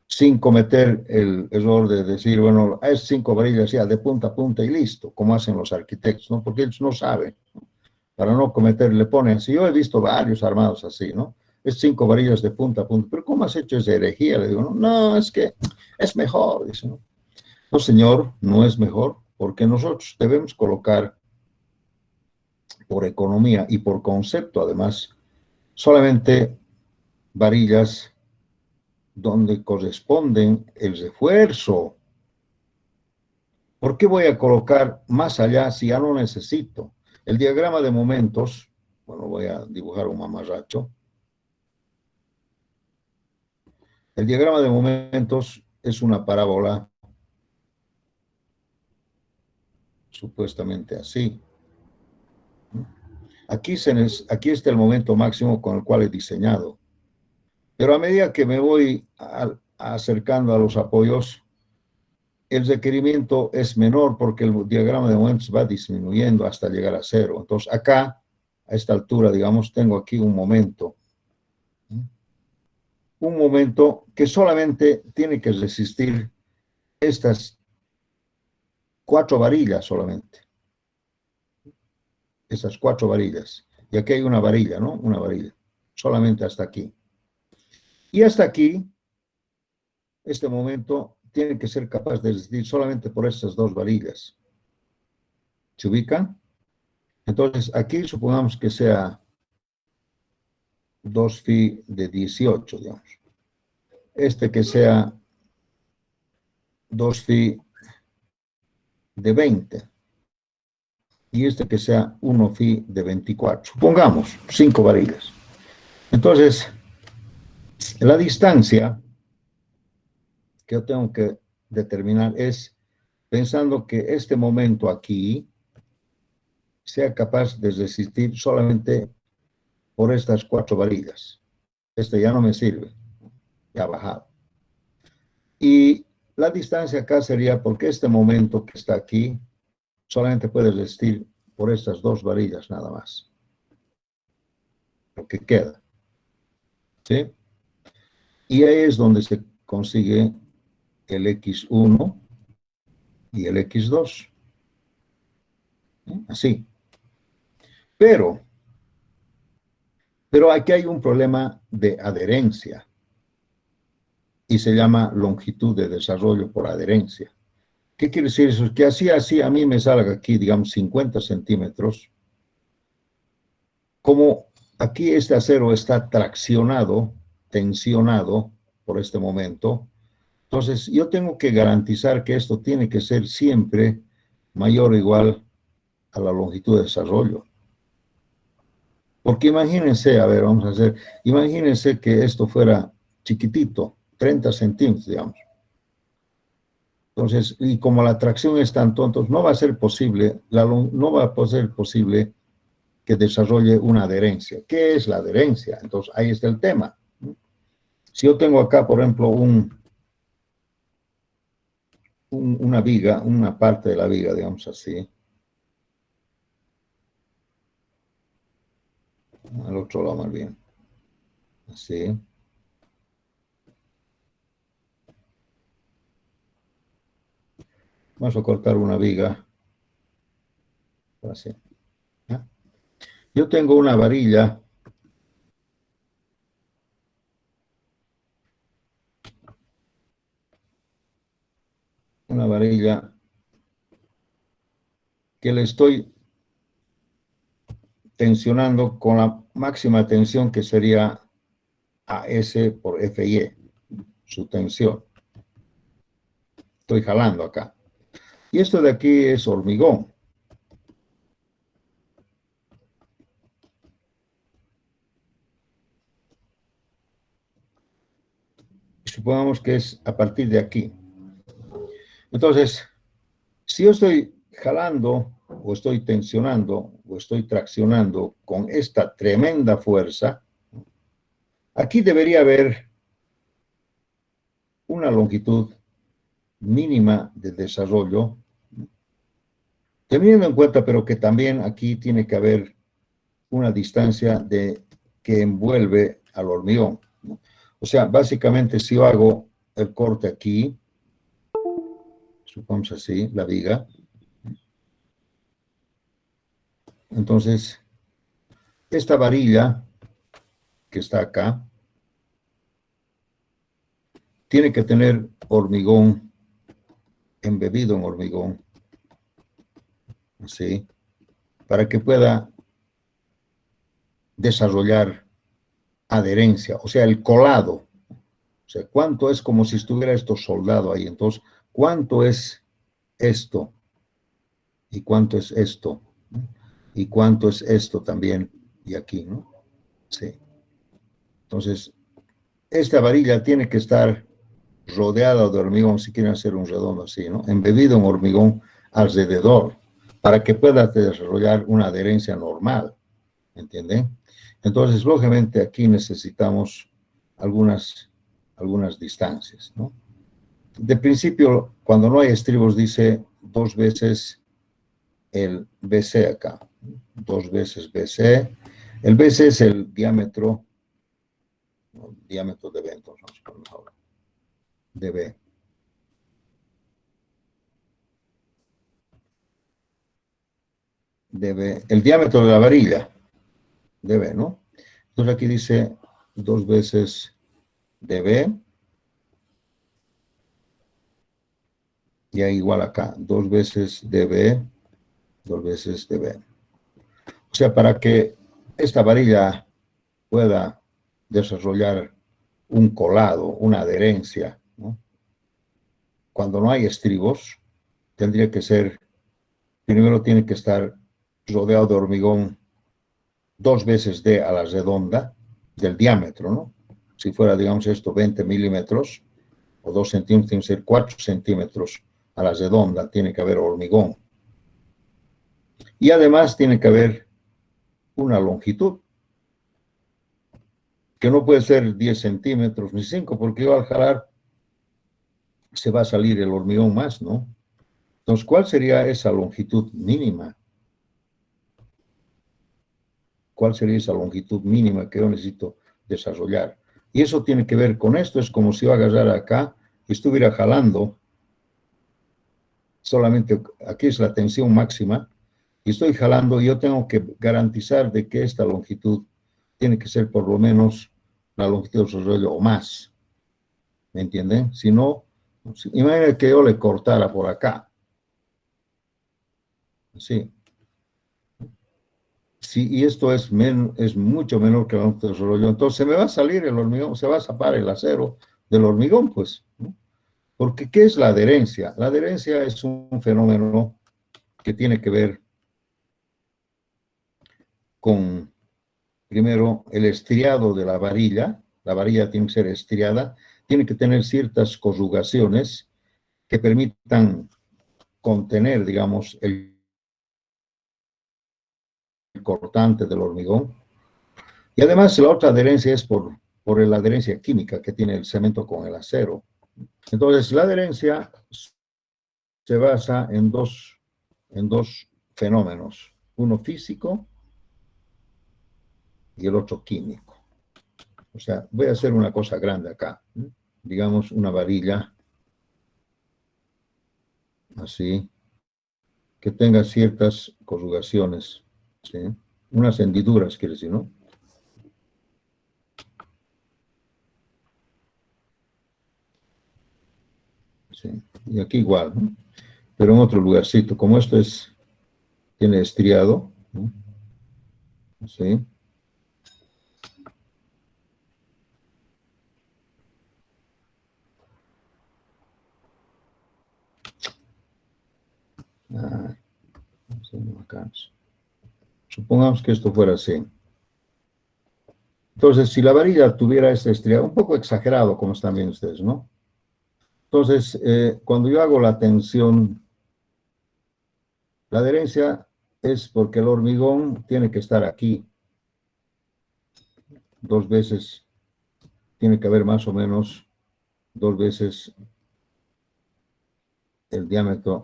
Sin cometer el error de decir, bueno, es 5 varillas ya de punta a punta y listo, como hacen los arquitectos, ¿no? Porque ellos no saben, ¿no? Para no cometer, le ponen, si yo he visto varios armados así, ¿no? Es 5 varillas de punta a punta, pero ¿cómo has hecho esa herejía? Le digo, no, no, es que es mejor, dice, ¿no? No, señor, no es mejor, porque nosotros debemos colocar por economía y por concepto, además, solamente varillas donde corresponden el refuerzo. ¿Por qué voy a colocar más allá si ya no necesito? El diagrama de momentos, bueno, voy a dibujar un mamarracho. El diagrama de momentos es una parábola supuestamente así. Aquí está el momento máximo con el cual he diseñado. Pero a medida que me voy acercando a los apoyos, el requerimiento es menor porque el diagrama de momentos va disminuyendo hasta llegar a cero. Entonces acá, a esta altura, digamos, tengo aquí un momento. Un momento que solamente tiene que resistir estas 4 varillas solamente. Esas 4 varillas. Y aquí hay una varilla, ¿no? Una varilla. Solamente hasta aquí. Y hasta aquí, este momento tiene que ser capaz de resistir solamente por estas 2 varillas. ¿Se ubican? Entonces, aquí supongamos que sea 2 phi de 18, digamos. Este que sea 2 phi de 20. Y este que sea 1 phi de 24. Supongamos 5 varillas. Entonces, la distancia que yo tengo que determinar es pensando que este momento aquí sea capaz de resistir solamente por estas 4 varillas. Este ya no me sirve, ya ha bajado. Y la distancia acá sería porque este momento que está aquí solamente puede resistir por estas 2 varillas nada más. Lo que queda. ¿Sí? Y ahí es donde se consigue el X1 y el X2. Así. Pero aquí hay un problema de adherencia y se llama longitud de desarrollo por adherencia. ¿Qué quiere decir eso? Que así a mí me salga aquí, digamos, 50 centímetros. Como aquí este acero está traccionado, tensionado por este momento, entonces yo tengo que garantizar que esto tiene que ser siempre mayor o igual a la longitud de desarrollo. Porque imagínense, a ver, vamos a hacer, imagínense que esto fuera chiquitito, 30 centímetros, digamos. Entonces, y como la tracción es tan tonta, no va a ser posible, no va a ser posible que desarrolle una adherencia. ¿Qué es la adherencia? Entonces, ahí está el tema. Si yo tengo acá, por ejemplo, una viga, una parte de la viga, digamos así, al otro lado más bien, así. Vamos a cortar una viga, así. ¿Ya? Yo tengo una varilla que le estoy tensionando con la máxima tensión que sería AS por FY, su tensión. Estoy jalando acá. Y esto de aquí es hormigón. Supongamos que es a partir de aquí. Entonces, si yo estoy jalando, o estoy tensionando, o estoy traccionando con esta tremenda fuerza, aquí debería haber una longitud mínima de desarrollo, teniendo en cuenta, pero que también aquí tiene que haber una distancia que envuelve al hormigón, ¿no? O sea, básicamente si yo hago el corte aquí, supongamos así, la viga, entonces esta varilla que está acá tiene que tener hormigón, embebido en hormigón, así, para que pueda desarrollar adherencia, o sea, el colado. O sea, ¿cuánto es como si estuviera esto soldado ahí? Entonces, ¿cuánto es esto? ¿Y cuánto es esto? ¿Y cuánto es esto también? Y aquí, ¿no? Sí. Entonces, esta varilla tiene que estar rodeada de hormigón, si quieren hacer un redondo así, ¿no? Embebido en hormigón alrededor, para que pueda desarrollar una adherencia normal, ¿entienden? Entonces, lógicamente, aquí necesitamos algunas distancias, ¿no? De principio, cuando no hay estribos, dice 2 veces el BC acá, 2 veces BC. El BC es el diámetro, ¿no? Diámetro de B, entonces vamos a poner ahora, de B. De B, el diámetro de la varilla, de B, ¿no? Entonces aquí dice 2 veces de B, y ahí igual acá, 2 veces de B 2 veces de B. O sea, para que esta varilla pueda desarrollar un colado, una adherencia, ¿no? Cuando no hay estribos, tendría que ser, primero tiene que estar rodeado de hormigón 2 veces D a la redonda del diámetro, ¿no? Si fuera, digamos, esto 20 milímetros o 2 centímetros, tiene que ser 4 centímetros a la redonda, tiene que haber hormigón. Y además tiene que haber una longitud, que no puede ser 10 centímetros ni 5, porque al jalar se va a salir el hormigón más, ¿no? Entonces, ¿cuál sería esa longitud mínima? ¿Cuál sería esa longitud mínima que yo necesito desarrollar? Y eso tiene que ver con esto. Es como si yo agarrara acá y estuviera jalando. Solamente aquí es la tensión máxima. Y estoy jalando y yo tengo que garantizar de que esta longitud tiene que ser por lo menos la longitud del rollo o más. ¿Me entienden? Si no, imagínate que yo le cortara por acá. Así. Sí, y esto es mucho menor que la longitud del rollo. Entonces se me va a salir el hormigón, se va a zapar el acero del hormigón, pues, ¿no? Porque, ¿qué es la adherencia? La adherencia es un fenómeno que tiene que ver con, primero, el estriado de la varilla. La varilla tiene que ser estriada, tiene que tener ciertas corrugaciones que permitan contener, digamos, el cortante del hormigón. Y además la otra adherencia es por la adherencia química que tiene el cemento con el acero. Entonces, la adherencia se basa en dos fenómenos, uno físico y el otro químico. O sea, voy a hacer una cosa grande acá, ¿eh? Digamos una varilla, así, que tenga ciertas corrugaciones, ¿sí? Unas hendiduras, quiere decir, ¿no? Sí. Y aquí igual, ¿no? Pero en otro lugarcito, como esto tiene estriado, ¿no? ¿Sí? Ah, acá. Supongamos que esto fuera así. Entonces, si la varilla tuviera este estriado, un poco exagerado, como están viendo ustedes, ¿no? Entonces, cuando yo hago la tensión, la adherencia es porque el hormigón tiene que estar aquí. 2 veces, tiene que haber más o menos 2 veces el diámetro.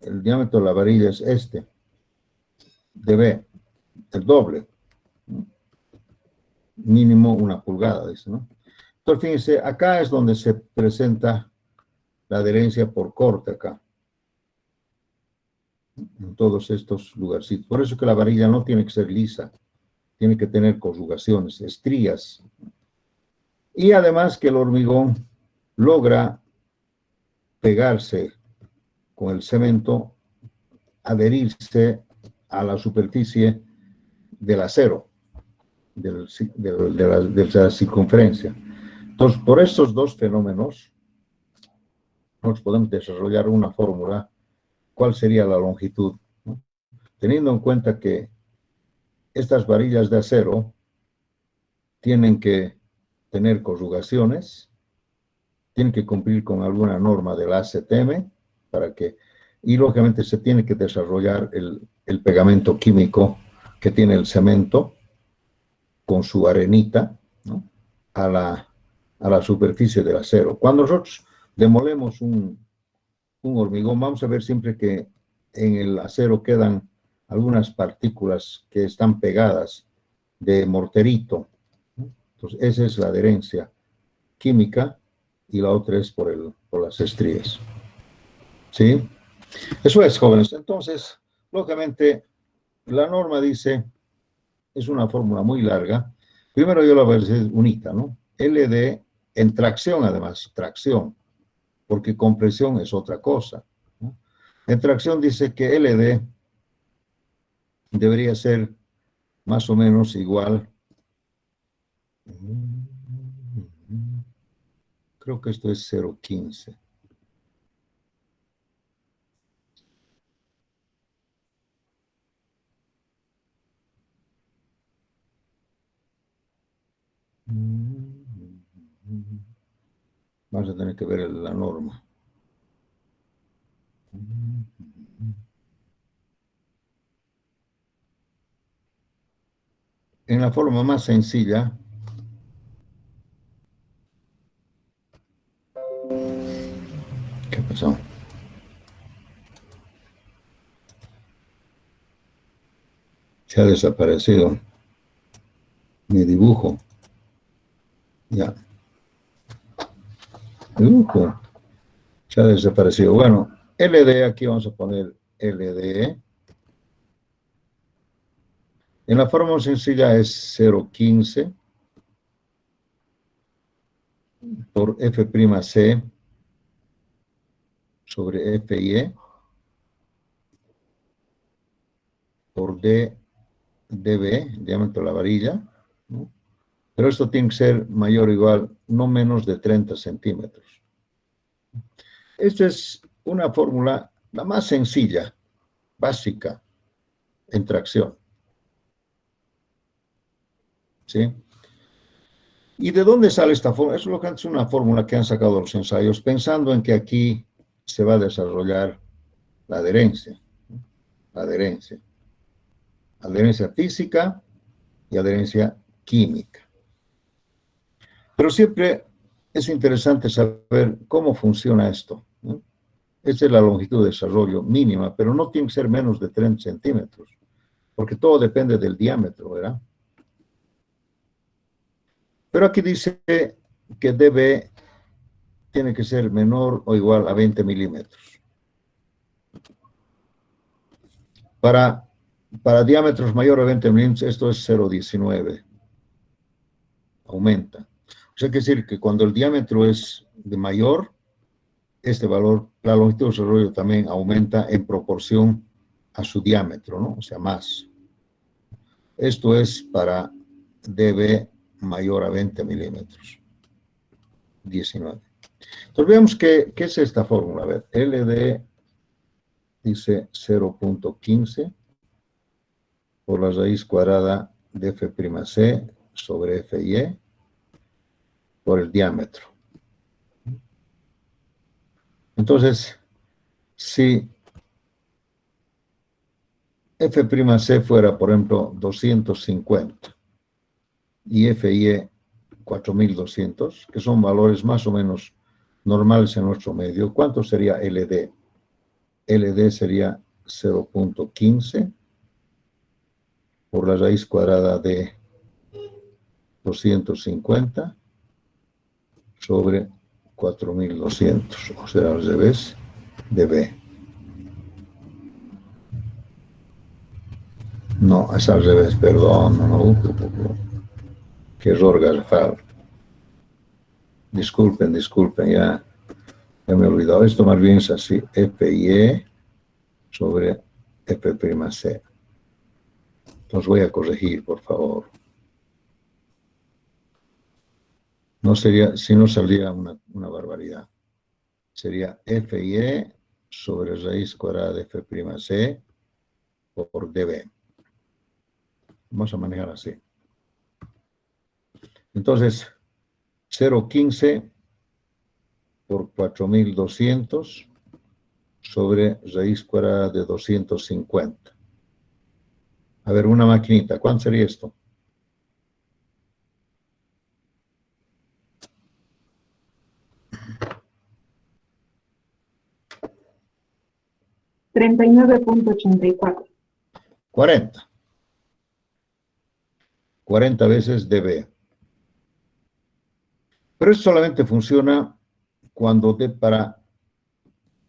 El diámetro de la varilla es este, de B, el doble. Mínimo 1 pulgada, dice, ¿no? Entonces, fíjense, acá es donde se presenta la adherencia por corte acá. En todos estos lugarcitos. Por eso que la varilla no tiene que ser lisa. Tiene que tener corrugaciones, estrías. Y además que el hormigón logra pegarse con el cemento, adherirse a la superficie del acero, de la circunferencia. Entonces, por estos dos fenómenos, nosotros podemos desarrollar una fórmula. ¿Cuál sería la longitud? ¿No? Teniendo en cuenta que estas varillas de acero tienen que tener corrugaciones, tienen que cumplir con alguna norma del ACTM, y lógicamente se tiene que desarrollar el pegamento químico que tiene el cemento con su arenita, ¿no? a la superficie del acero. Cuando nosotros demolemos un hormigón, vamos a ver siempre que en el acero quedan algunas partículas que están pegadas de morterito, ¿no? Entonces, esa es la adherencia química y la otra es por las estrías. ¿Sí? Eso es, jóvenes. Entonces, lógicamente, la norma dice, es una fórmula muy larga. Primero yo la voy a decir unita, ¿no? LD en tracción, además, tracción, porque compresión es otra cosa, ¿no? En tracción dice que LD debería ser más o menos igual. Creo que esto es 0,15. Vamos a tener que ver la norma. En la forma más sencilla, ¿qué pasó? Se ha desaparecido mi dibujo. Ya. Dibujo. Se ha desaparecido. Bueno, LD, aquí vamos a poner LD. En la forma sencilla es 0,15 por F'C sobre Fy por dB, diámetro de la varilla, ¿no? Pero esto tiene que ser mayor o igual, no menos de 30 centímetros. Esta es una fórmula la más sencilla, básica, en tracción. ¿Sí? ¿Y de dónde sale esta fórmula? Es lo que es una fórmula que han sacado los ensayos, pensando en que aquí se va a desarrollar la adherencia. La adherencia. Adherencia física y adherencia química. Pero siempre es interesante saber cómo funciona esto, ¿no? Esta es la longitud de desarrollo mínima, pero no tiene que ser menos de 30 centímetros, porque todo depende del diámetro, ¿verdad? Pero aquí dice que dB tiene que ser menor o igual a 20 milímetros. Para diámetros mayores a 20 milímetros, esto es 0,19. Aumenta. O sea, quiere decir que cuando el diámetro es de mayor, este valor, la longitud de desarrollo también aumenta en proporción a su diámetro, ¿no? O sea, más. Esto es para dB mayor a 20 milímetros. 19. Entonces veamos qué es esta fórmula. A ver, LD dice 0,15 por la raíz cuadrada de F'C sobre Fy por el diámetro. Entonces, si F'C fuera, por ejemplo, 250 y Fy 4200, que son valores más o menos normales en nuestro medio, ¿cuánto sería LD? LD sería 0,15 por la raíz cuadrada de 250 sobre 4200, o sea, al revés, dB. No, es al revés, perdón, no, qué error garrafal. Disculpen, ya me he olvidado. Esto más bien es así, Fy sobre F'C. Los voy a corregir, por favor. No sería, si no saldría una barbaridad. Sería Fy sobre raíz cuadrada de F'C por dB. Vamos a manejar así. Entonces, 0,15 por 4200 sobre raíz cuadrada de 250. A ver, una maquinita, ¿cuánto sería esto? $39.84. 40. 40 veces dB. Pero esto solamente funciona cuando para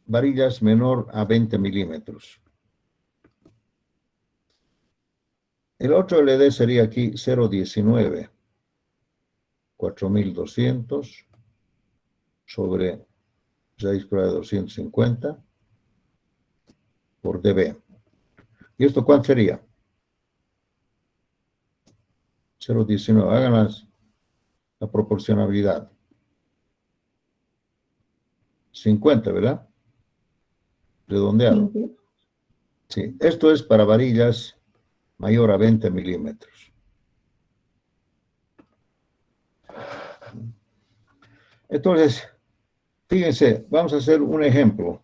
varillas menor a 20 milímetros. El otro LD sería aquí 0,19. 4200 sobre raíz cuadrada de 250 por dB. ¿Y esto cuánto sería? 0,19. Hagan la proporcionalidad. 50, ¿verdad? Redondeado. Sí. Sí, esto es para varillas mayor a 20 milímetros. Entonces, fíjense, vamos a hacer un ejemplo.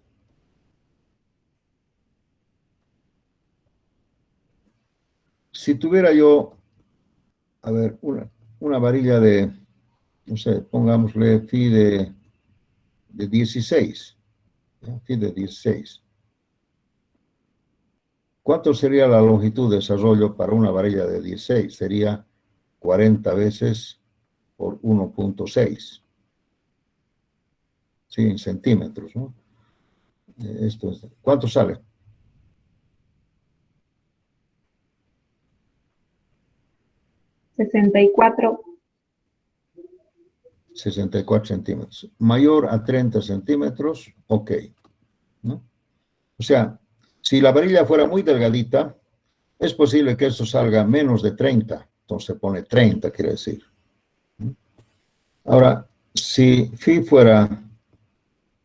Si tuviera yo, a ver, una varilla de, no sé, pongámosle phi de 16. ¿Ya? Phi de 16. ¿Cuánto sería la longitud de desarrollo para una varilla de 16? Sería 40 veces por 1.6. Sí, en centímetros, ¿no? Esto es, ¿cuánto sale? 64. 64 centímetros. Mayor a 30 centímetros, ok, ¿no? O sea, si la varilla fuera muy delgadita, es posible que esto salga menos de 30. Entonces se pone 30, quiere decir. Ahora, si phi fuera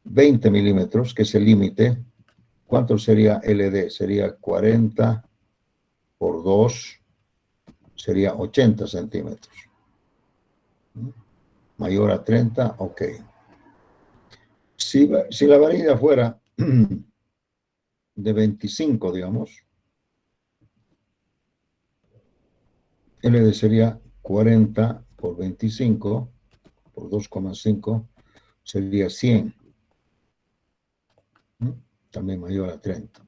20 milímetros, que es el límite, ¿cuánto sería LD? Sería 40 por 2, sería 80 centímetros. Mayor a 30, ok. Si la varilla fuera de 25, digamos, LD sería 40 por 25 por 2,5, sería 100. También mayor a 30.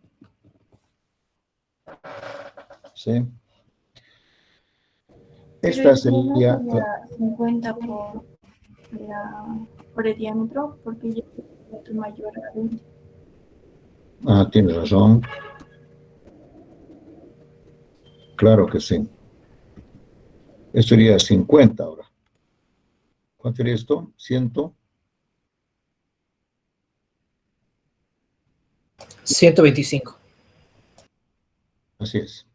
¿Sí? Esta sería... 50 por el diámetro, porque ya es mayor a 20. Ah, tienes razón. Claro que sí. Esto sería 50 ahora. ¿Cuánto sería esto? 100. 125. Así es.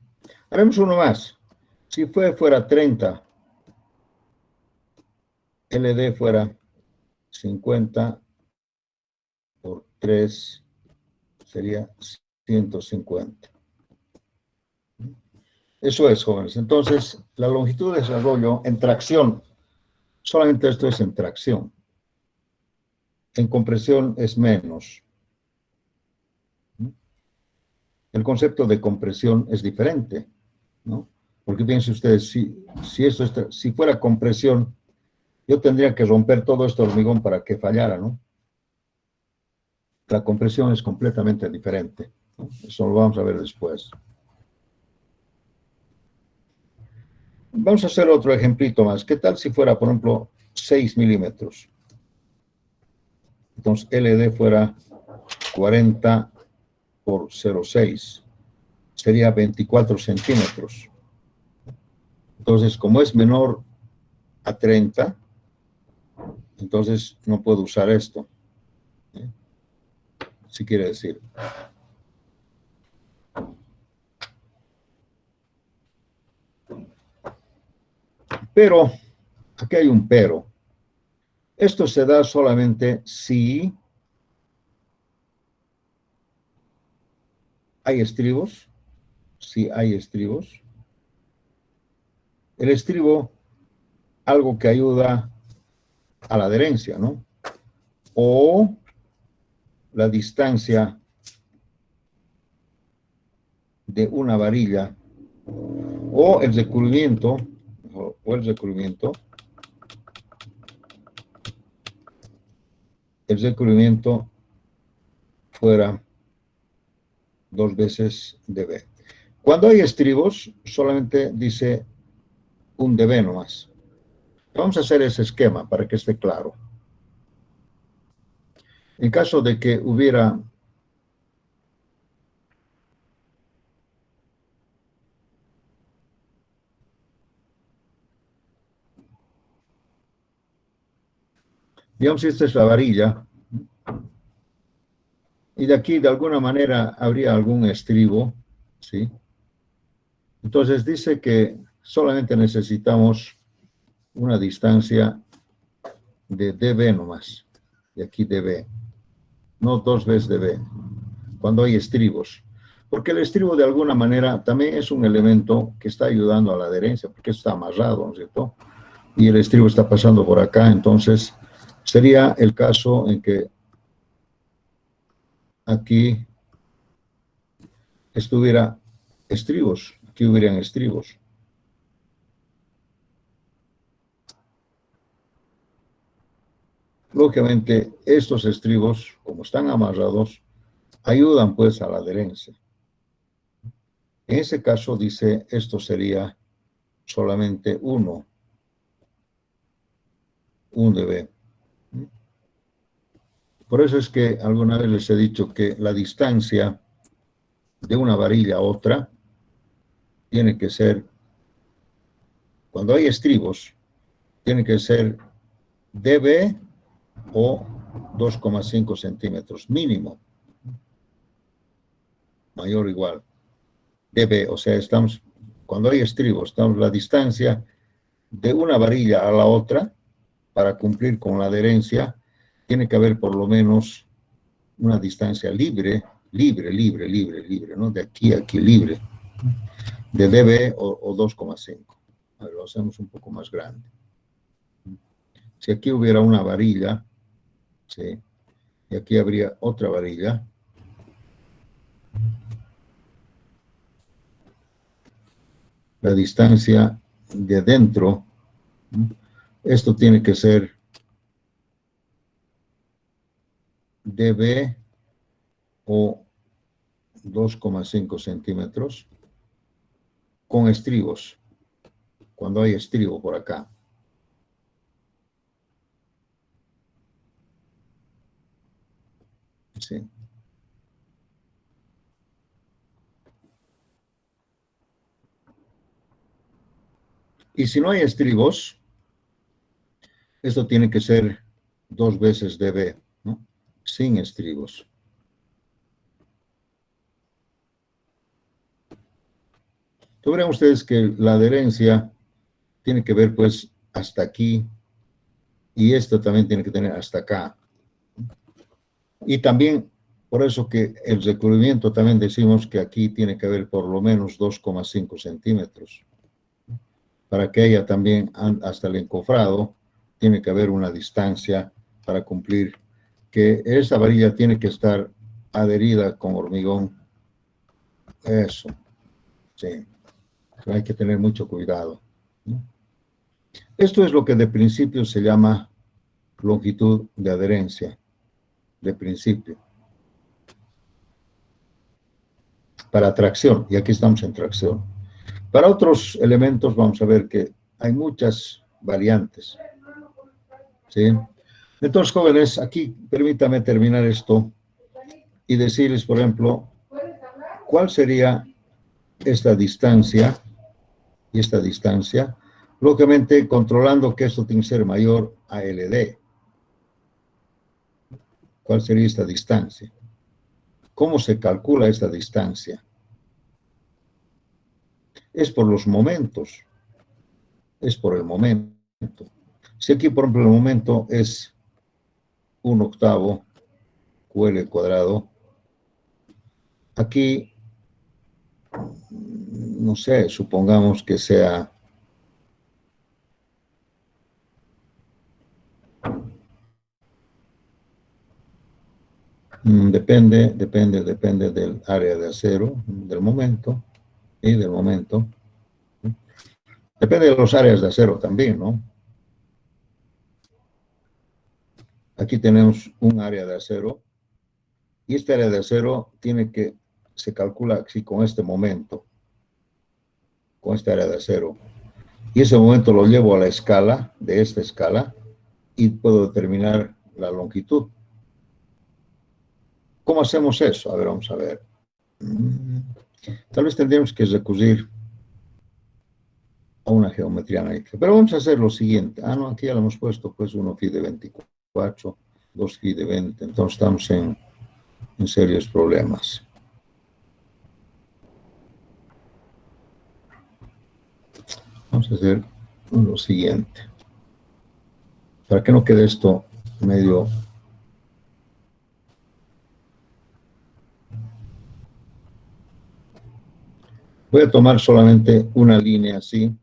Haremos uno más. Si fuera 30, LD fuera 50 por 3, sería 150. Eso es, jóvenes. Entonces, la longitud de desarrollo en tracción, solamente esto es en tracción. En compresión es menos. El concepto de compresión es diferente, ¿no? Porque piensen ustedes, si fuera compresión, yo tendría que romper todo este hormigón para que fallara, ¿no? La compresión es completamente diferente, ¿no? Eso lo vamos a ver después. Vamos a hacer otro ejemplito más. ¿Qué tal si fuera, por ejemplo, 6 milímetros? Entonces, LD fuera 40 por 0,6. Sería 24 centímetros. Entonces, como es menor a 30, entonces no puedo usar esto. Si quiere decir. Pero, aquí hay un pero. Esto se da solamente si hay estribos. Si hay estribos. El estribo, algo que ayuda a la adherencia, ¿no? O la distancia de una varilla, o el recubrimiento, el recubrimiento fuera 2 veces dB. Cuando hay estribos, solamente dice un dB nomás. Vamos a hacer ese esquema para que esté claro. En caso de que hubiera digamos, esta es la varilla, y de aquí de alguna manera habría algún estribo, ¿sí? Entonces dice que solamente necesitamos una distancia de dB nomás, de aquí dB, no 2 veces dB, cuando hay estribos. Porque el estribo de alguna manera también es un elemento que está ayudando a la adherencia, porque está amarrado, ¿no es cierto? Y el estribo está pasando por acá, entonces sería el caso en que aquí estuviera estribos, aquí hubieran estribos. Lógicamente, estos estribos, como están amarrados, ayudan pues a la adherencia. En ese caso, dice, esto sería solamente 1 dB. Por eso es que alguna vez les he dicho que la distancia de una varilla a otra tiene que ser, cuando hay estribos, tiene que ser dB o 2,5 centímetros mínimo, mayor o igual. dB, o sea, estamos, cuando hay estribos, estamos la distancia de una varilla a la otra, para cumplir con la adherencia, tiene que haber por lo menos una distancia libre, ¿no? De aquí a aquí libre, de dB o 2,5. A ver, lo hacemos un poco más grande. Si aquí hubiera una varilla, ¿sí? Y aquí habría otra varilla, la distancia de dentro, esto tiene que ser dB o 2,5 centímetros con estribos, cuando hay estribo por acá. Sí. Y si no hay estribos, esto tiene que ser 2 veces dB, ¿no? Sin estribos. Verán ustedes que la adherencia tiene que ver pues hasta aquí, y esto también tiene que tener hasta acá. Y también, por eso que el recubrimiento también decimos que aquí tiene que haber por lo menos 2,5 centímetros. Para que haya también hasta el encofrado, tiene que haber una distancia para cumplir, que esa varilla tiene que estar adherida con hormigón. Eso, sí. Hay que tener mucho cuidado, ¿no? Esto es lo que de principio se llama longitud de adherencia, de principio. Para tracción, y aquí estamos en tracción. Para otros elementos vamos a ver que hay muchas variantes, ¿sí? Entonces, jóvenes, aquí permítame terminar esto y decirles, por ejemplo, cuál sería esta distancia y esta distancia, lógicamente controlando que esto tiene que ser mayor a LD. ¿Cuál sería esta distancia? ¿Cómo se calcula esta distancia? Es por los momentos, es por el momento. Si aquí, por ejemplo, el momento es 1/8 QL cuadrado, aquí, no sé, supongamos que sea depende del área de acero, del momento, y del momento. Depende de los áreas de acero también, ¿no? Aquí tenemos un área de acero, y esta área de acero se calcula así con este momento, con esta área de acero. Y ese momento lo llevo a la escala, de esta escala, y puedo determinar la longitud. ¿Cómo hacemos eso? A ver, vamos a ver. Tal vez tendríamos que recurrir a una geometría analítica. Pero vamos a hacer lo siguiente. Ah, no, aquí ya lo hemos puesto, pues 1 phi de 24, 2 phi de 20. Entonces estamos en serios problemas. Vamos a hacer lo siguiente. Para que no quede esto medio... Voy a tomar solamente una línea así.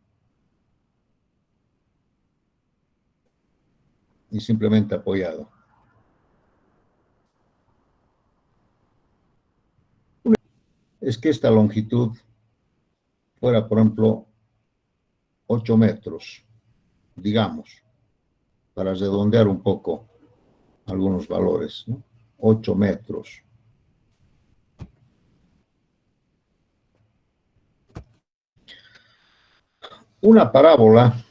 Y simplemente apoyado. Es que esta longitud fuera, por ejemplo, 8 metros, digamos, para redondear un poco algunos valores, ¿no? 8 metros. Una parábola,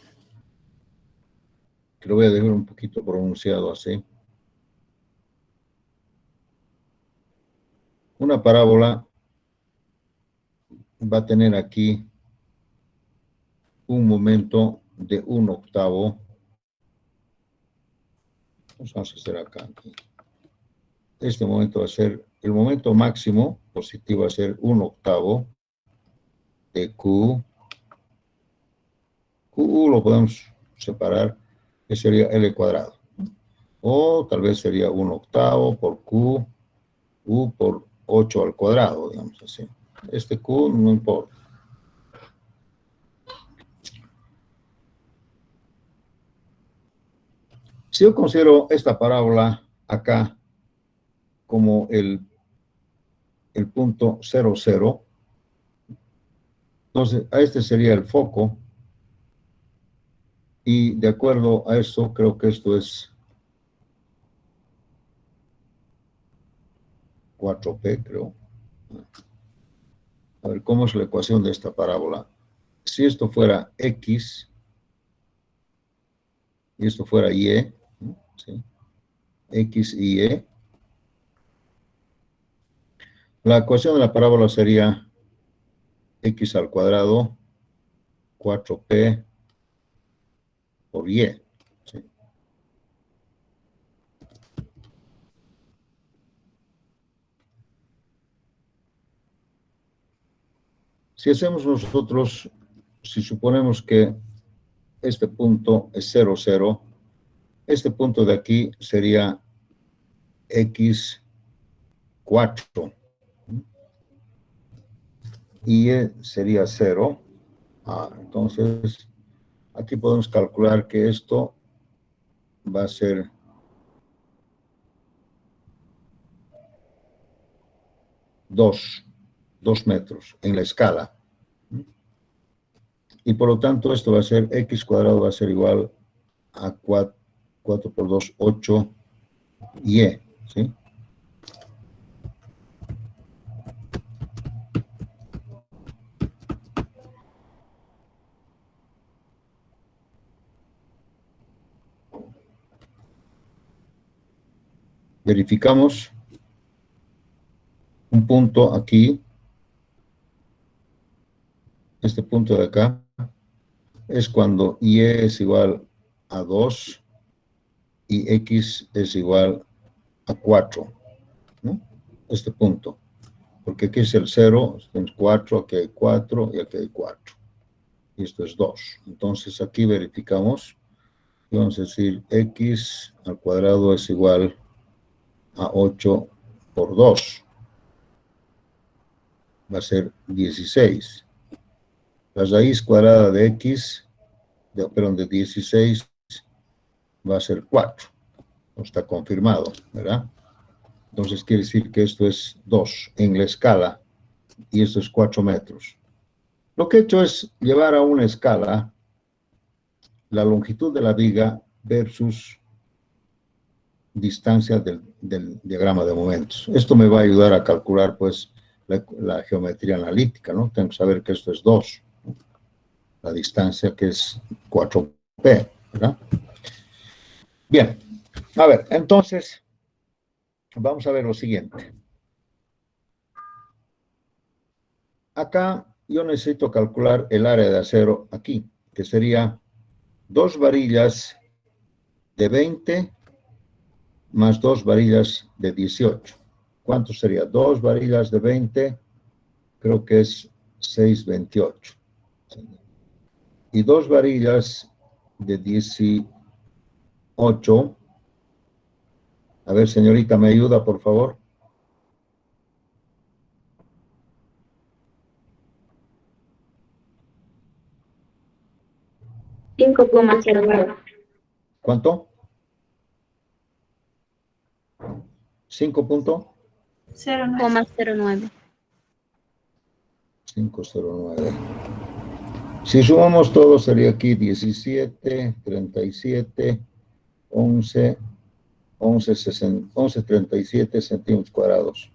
que lo voy a dejar un poquito pronunciado así. Una parábola va a tener aquí un momento de 1/8. Vamos a hacer acá. Este momento va a ser, el momento máximo positivo va a ser 1/8 de Q. Q lo podemos separar, que sería L cuadrado. O tal vez sería 1/8 por Q, U por 8 al cuadrado, digamos así. Este Q no importa. Si yo considero esta parábola acá como el punto 0, 0, entonces a este sería el foco, y de acuerdo a esto, creo que esto es 4P, creo. A ver, ¿cómo es la ecuación de esta parábola? Si esto fuera X, y esto fuera Y, ¿sí? X y Y, la ecuación de la parábola sería X al cuadrado, 4P por Y. ¿Sí? Si hacemos nosotros, si suponemos que este punto es 0, 0, este punto de aquí sería X4. Y sería 0. Entonces, aquí podemos calcular que esto va a ser 2 metros en la escala. Y por lo tanto, esto va a ser X cuadrado, va a ser igual a 4 por 2, 8 Y, ¿sí? Verificamos un punto aquí. Este punto de acá es cuando Y es igual a 2 y X es igual a 4, ¿no? Este punto. Porque aquí es el 0, es 4, aquí hay 4 y aquí hay 4. Y esto es 2. Entonces aquí verificamos. Y vamos a decir X al cuadrado es igual a 8 por 2. Va a ser 16. La raíz cuadrada de X, de 16, va a ser 4. No está confirmado, ¿verdad? Entonces quiere decir que esto es 2 en la escala y esto es 4 metros. Lo que he hecho es llevar a una escala la longitud de la viga versus distancia del diagrama de momentos. Esto me va a ayudar a calcular, pues, la geometría analítica, ¿no? Tengo que saber que esto es 2, ¿no? La distancia que es 4P, ¿verdad? Bien, a ver, entonces, vamos a ver lo siguiente. Acá yo necesito calcular el área de acero aquí, que sería 2 varillas de 20 más 2 varillas de 18. ¿Cuánto sería? 2 varillas de 20, creo que es 6,28. y 2 varillas de 18. A ver, señorita, ¿me ayuda, por favor? ¿Cuánto? 5 punto 0,9. 509. Si sumamos todo, sería aquí 17, 37, 11, 37 centímetros cuadrados.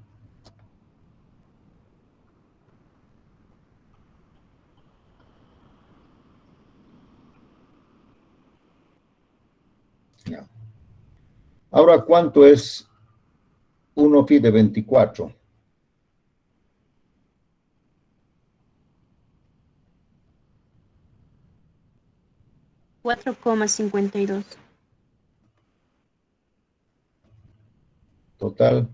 Ya. Ahora, ¿cuánto es 1 pi de 24? $4,52. Total,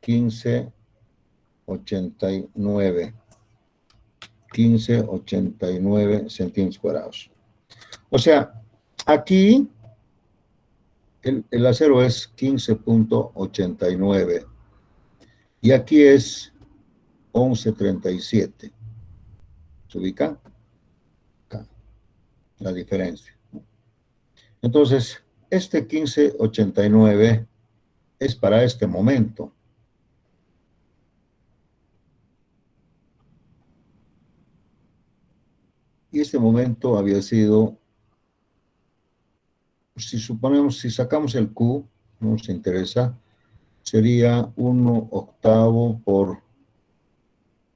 1589. 1589 centímetros cuadrados. O sea, aquí el acero es 15.89 y aquí es 11.37. ¿Se ubican? Acá, la diferencia. Entonces, este 15.89 es para este momento. Y este momento había sido, si suponemos, si sacamos el Q, no nos interesa, sería 1/8 por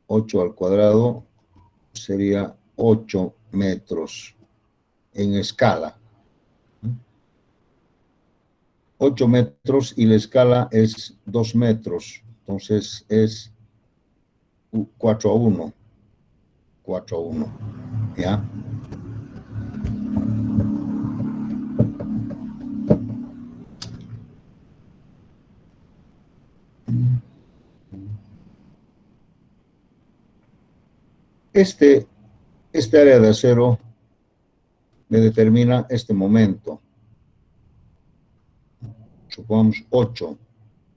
8 al cuadrado, sería 8 metros en escala. 8 metros y la escala es 2 metros. Entonces es 4:1. 4:1. ¿Ya? Este área de acero me determina este momento. Supongamos 8,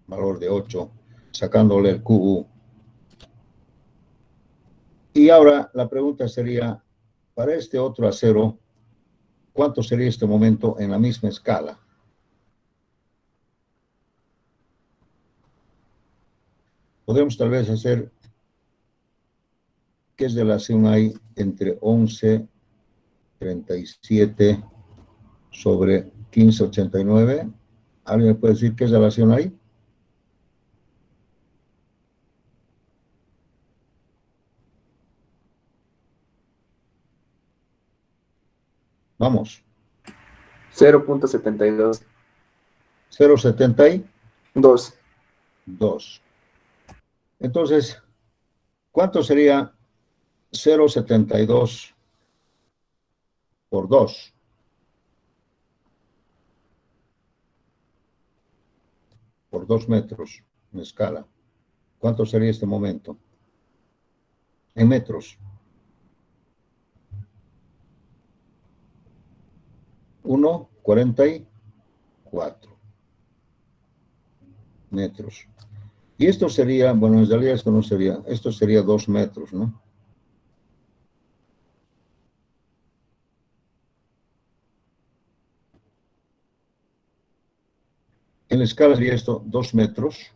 valor de 8, sacándole el QU. Y ahora la pregunta sería, para este otro acero, ¿cuánto sería este momento en la misma escala? Podemos tal vez hacer, ¿qué relación hay entre 11.37 sobre 15.89? ¿Alguien me puede decir qué relación hay? Vamos. 0.72. 0.72. 2. Entonces, ¿cuánto sería 0.72 por 2? Por 2 metros en escala. ¿Cuánto sería este momento? En metros. 1,44 metros. Y esto sería, bueno, en realidad esto no sería, esto sería 2 metros, ¿no? En la escala sería esto 2 metros.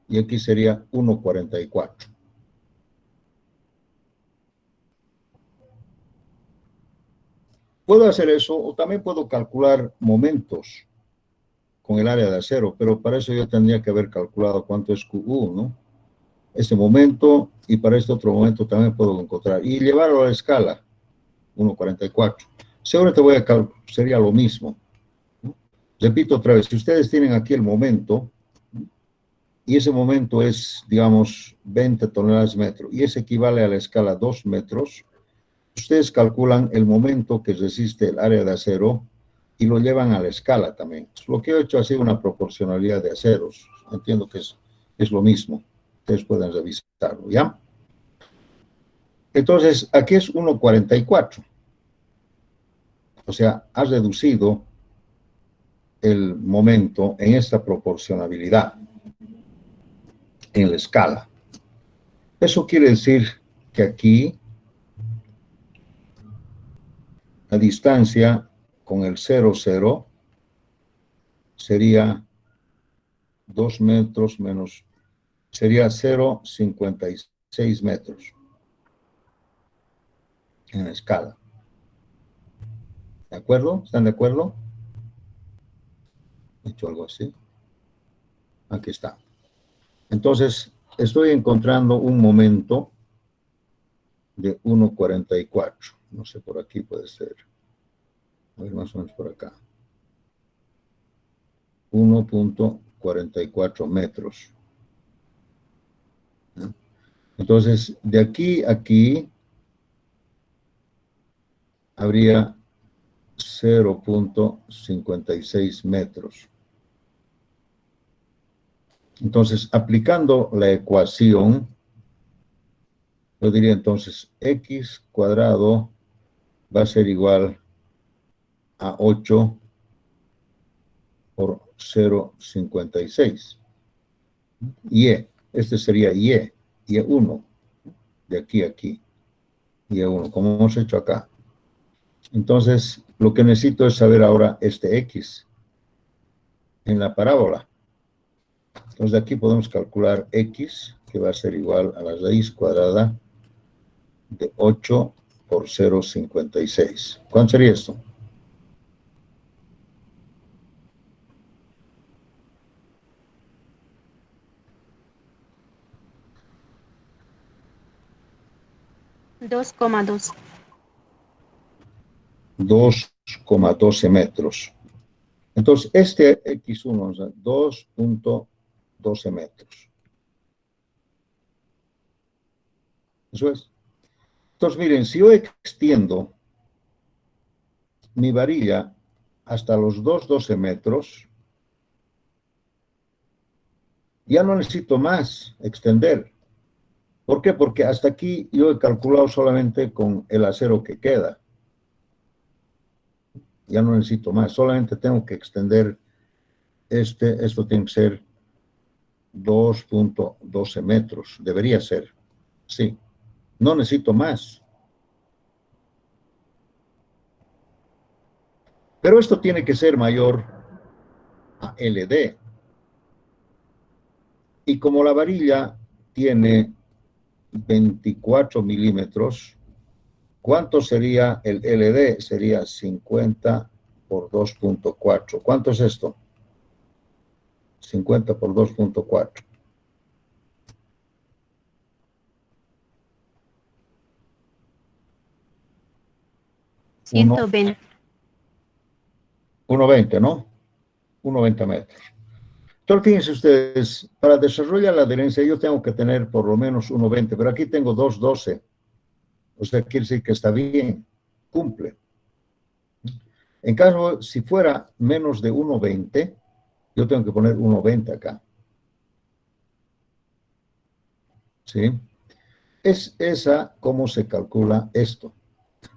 Y aquí sería 1,44. Puedo hacer eso o también puedo calcular momentos con el área de acero, pero para eso yo tendría que haber calculado cuánto es QU, ¿no? Este momento y para este otro momento también puedo encontrar y llevarlo a la escala 1,44. Seguramente sería lo mismo, ¿no? Repito otra vez, si ustedes tienen aquí el momento, ¿no? Y ese momento es, digamos, 20 toneladas metro y ese equivale a la escala 2 metros, ustedes calculan el momento que resiste el área de acero y lo llevan a la escala también. Lo que he hecho ha sido una proporcionalidad de aceros. Entiendo que es lo mismo. Ustedes pueden revisarlo, ¿ya? Entonces, aquí es 1,44. O sea, has reducido el momento en esta proporcionalidad, en la escala. Eso quiere decir que aquí la distancia con el 0, 0 sería 2 metros menos, sería 0,56 metros en la escala. ¿De acuerdo? ¿Están de acuerdo? He hecho algo así. Aquí está. Entonces, estoy encontrando un momento de 1,44. No sé, por aquí puede ser. A ver, más o menos por acá. 1,44 metros. ¿No? Entonces, de aquí a aquí habría 0,56 metros. Entonces, aplicando la ecuación, yo diría entonces x cuadrado va a ser igual a 8 por 0,56. Y este sería y1, de aquí a aquí, y1, como hemos hecho acá. Entonces, lo que necesito es saber ahora este x en la parábola. Entonces, de aquí podemos calcular x, que va a ser igual a la raíz cuadrada de 8 por 0,56. ¿Cuánto sería esto? $2,12. 2,12 metros. Entonces, este x1 es 2,12 metros. Eso es. Entonces, miren, si yo extiendo mi varilla hasta los 2,12 metros, ya no necesito más extender. ¿Por qué? Porque hasta aquí yo he calculado solamente con el acero que queda. Ya no necesito más, solamente tengo que extender esto tiene que ser 2,12 metros, debería ser, sí, no necesito más. Pero esto tiene que ser mayor a LD. Y como la varilla tiene 24 milímetros, ¿cuánto sería el LD? Sería 50 por 2,4. ¿Cuánto es esto? 50 por 2,4. 120. 1,20, ¿no? 1,20 metros. Entonces, fíjense ustedes, para desarrollar la adherencia yo tengo que tener por lo menos 1,20, pero aquí tengo 2,12. O sea, quiere decir que está bien, cumple. En caso, si fuera menos de 1,20, yo tengo que poner 1,20 acá. ¿Sí? Es esa cómo se calcula esto.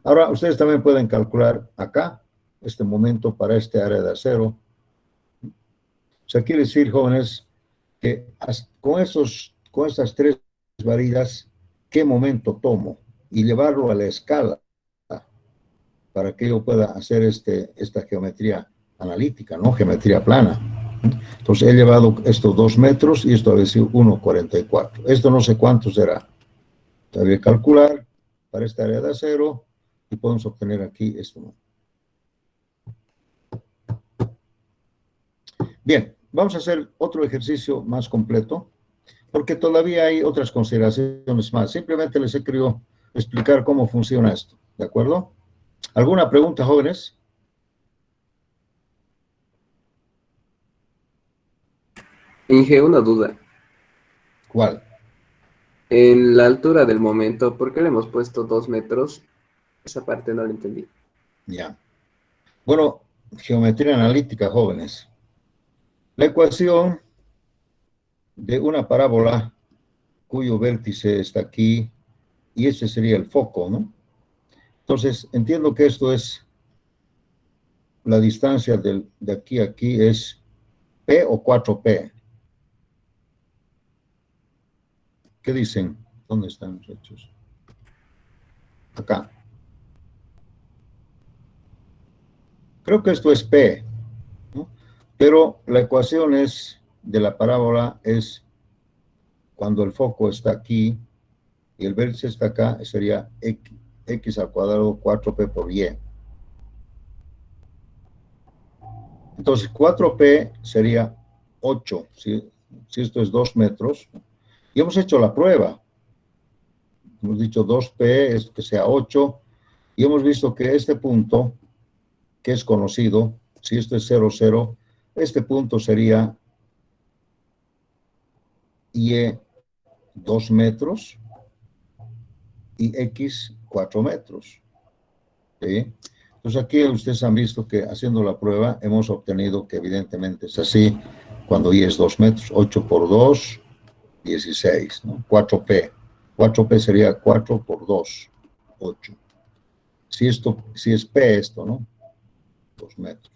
Ahora, ustedes también pueden calcular acá, este momento para este área de acero. O sea, quiere decir, jóvenes, que con estas tres varillas, ¿qué momento tomo? Y llevarlo a la escala para que yo pueda hacer esta geometría analítica, ¿no? Geometría plana. Entonces, he llevado estos 2 metros y esto ha sido 1,44. Esto no sé cuánto será. Voy a calcular para esta área de acero y podemos obtener aquí esto. Bien, vamos a hacer otro ejercicio más completo, porque todavía hay otras consideraciones más. Simplemente les he querido explicar cómo funciona esto, ¿de acuerdo? ¿Alguna pregunta, jóvenes? Inge, una duda. ¿Cuál? En la altura del momento, ¿por qué le hemos puesto 2 metros? Esa parte no la entendí. Ya. Bueno, geometría analítica, jóvenes. La ecuación de una parábola cuyo vértice está aquí y ese sería el foco, ¿no? Entonces, entiendo que esto es la distancia de aquí a aquí es P o 4P. ¿Qué dicen? ¿Dónde están los hechos? Acá. Creo que esto es P, ¿no? Pero la ecuación de la parábola es cuando el foco está aquí y el vértice está acá, sería x al cuadrado 4p por y. Entonces 4p sería 8, si esto es 2 metros. Y hemos hecho la prueba. Hemos dicho 2p es que sea 8 y hemos visto que este punto, que es conocido, si esto es 0, 0, este punto sería y 2 metros y x 4 metros. ¿Sí? Entonces aquí ustedes han visto que haciendo la prueba hemos obtenido que evidentemente es así cuando y es 2 metros. 8 por 2, 16, ¿no? 4p. 4p sería 4 por 2, 8. Si es p esto, ¿no? 2 metros.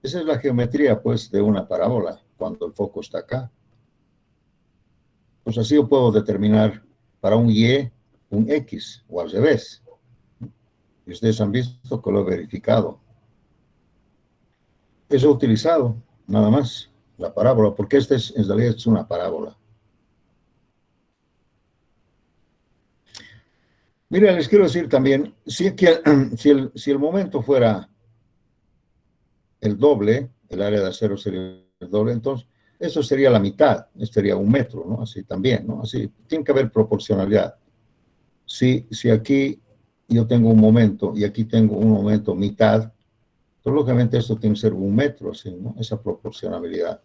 Esa es la geometría, pues, de una parábola cuando el foco está acá. Pues así yo puedo determinar para un y un x, o al revés. Y ustedes han visto que lo he verificado. Eso he utilizado, nada más, la parábola, porque esta en realidad es una parábola. Mira, les quiero decir también, si el momento fuera el doble, el área de acero sería el doble, entonces eso sería la mitad, sería 1 metro, ¿no? Así también, ¿no? Así, tiene que haber proporcionalidad. Si aquí yo tengo un momento y aquí tengo un momento mitad, entonces lógicamente esto tiene que ser 1 metro, así, ¿no? Esa proporcionalidad.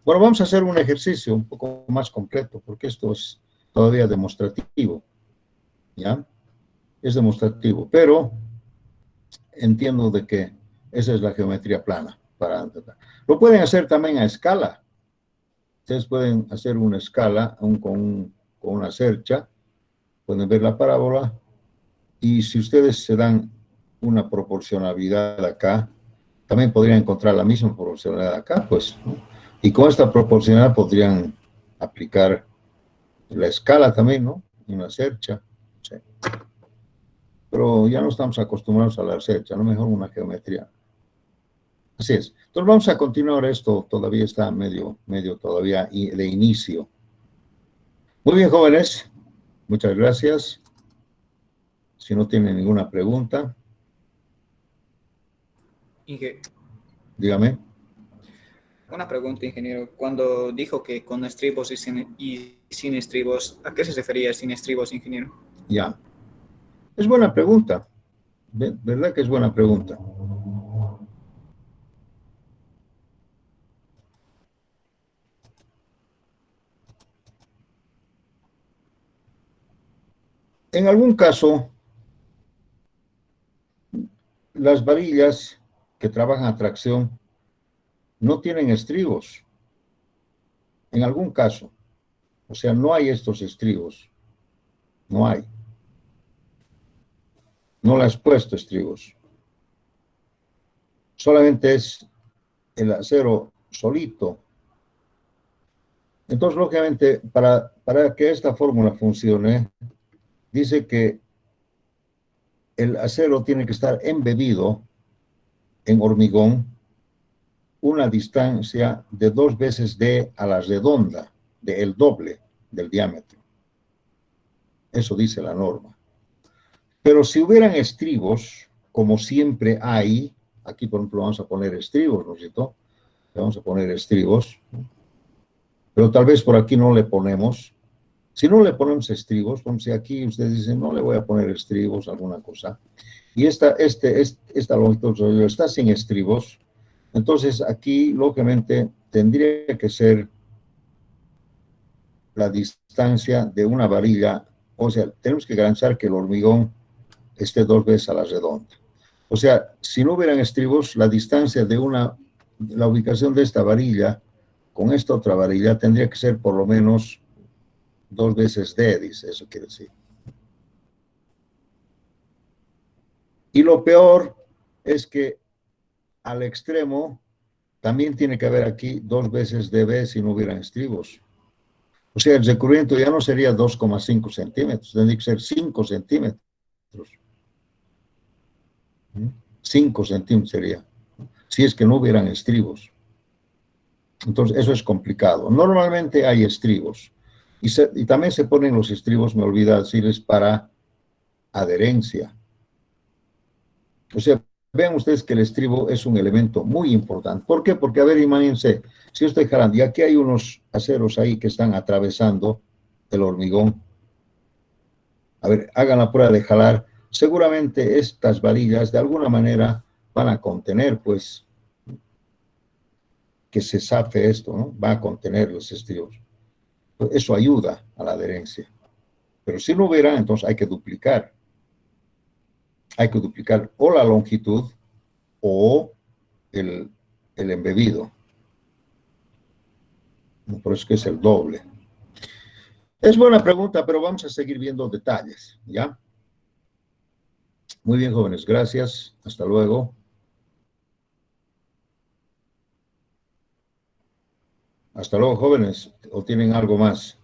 Bueno, vamos a hacer un ejercicio un poco más completo, porque esto es todavía demostrativo, ¿ya? Es demostrativo, pero entiendo de que esa es la geometría plana. Lo pueden hacer también a escala. Ustedes pueden hacer una escala con una cercha, pueden ver la parábola, y si ustedes se dan una proporcionalidad acá, también podrían encontrar la misma proporcionalidad acá, pues, ¿no? Y con esta proporcionalidad podrían aplicar la escala también, ¿no? Una cercha, sí. Pero ya no estamos acostumbrados a la cercha, no mejor una geometría. Así es. Entonces vamos a continuar esto, todavía está medio todavía de inicio. Muy bien, jóvenes, muchas gracias. Si no tienen ninguna pregunta, dígame. Una pregunta, ingeniero. Cuando dijo que con estribos y sin estribos, ¿a qué se refería sin estribos, ingeniero? Ya. Es buena pregunta. ¿Verdad que es buena pregunta? En algún caso, las varillas que trabajan a tracción no tienen estribos. En algún caso. O sea, no hay estos estribos. No hay. No le has puesto estribos. Solamente es el acero solito. Entonces, lógicamente, para que esta fórmula funcione, dice que el acero tiene que estar embebido en hormigón una distancia de 2 veces d a la redonda, del doble del diámetro. Eso dice la norma. Pero si hubieran estribos, como siempre hay, aquí por ejemplo vamos a poner estribos, ¿no es cierto? Vamos a poner estribos, ¿no? Pero tal vez por aquí no le ponemos. Si no le ponemos estribos, como si aquí ustedes dicen, no le voy a poner estribos, alguna cosa, y esta longitud está sin estribos, entonces aquí, lógicamente, tendría que ser la distancia de una varilla, o sea, tenemos que garantizar que el hormigón esté 2 veces a la redonda. O sea, si no hubieran estribos, la distancia de la ubicación de esta varilla con esta otra varilla tendría que ser por lo menos 2 veces d, dice, eso quiere decir. Y lo peor es que al extremo también tiene que haber aquí 2 veces dB si no hubieran estribos. O sea, el recubrimiento ya no sería 2,5 centímetros, tendría que ser 5 centímetros. 5 centímetros sería, si es que no hubieran estribos. Entonces, eso es complicado. Normalmente hay estribos. Y también se ponen los estribos, me olvidé decirles, para adherencia. O sea, vean ustedes que el estribo es un elemento muy importante. ¿Por qué? Porque, a ver, imagínense, si yo estoy jalando, y aquí hay unos aceros ahí que están atravesando el hormigón. A ver, hagan la prueba de jalar. Seguramente estas varillas, de alguna manera, van a contener, pues, que se zafe esto, ¿no? Va a contener los estribos. Pues eso ayuda a la adherencia. Pero si no hubiera, entonces hay que duplicar. Hay que duplicar o la longitud o el embebido. Por eso es que es el doble. Es buena pregunta, pero vamos a seguir viendo detalles, ¿ya? Muy bien, jóvenes, gracias. Hasta luego. Hasta luego, jóvenes. ¿O tienen algo más?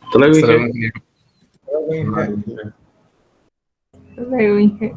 Hasta luego, Hasta Inge. luego. Luego, Inge.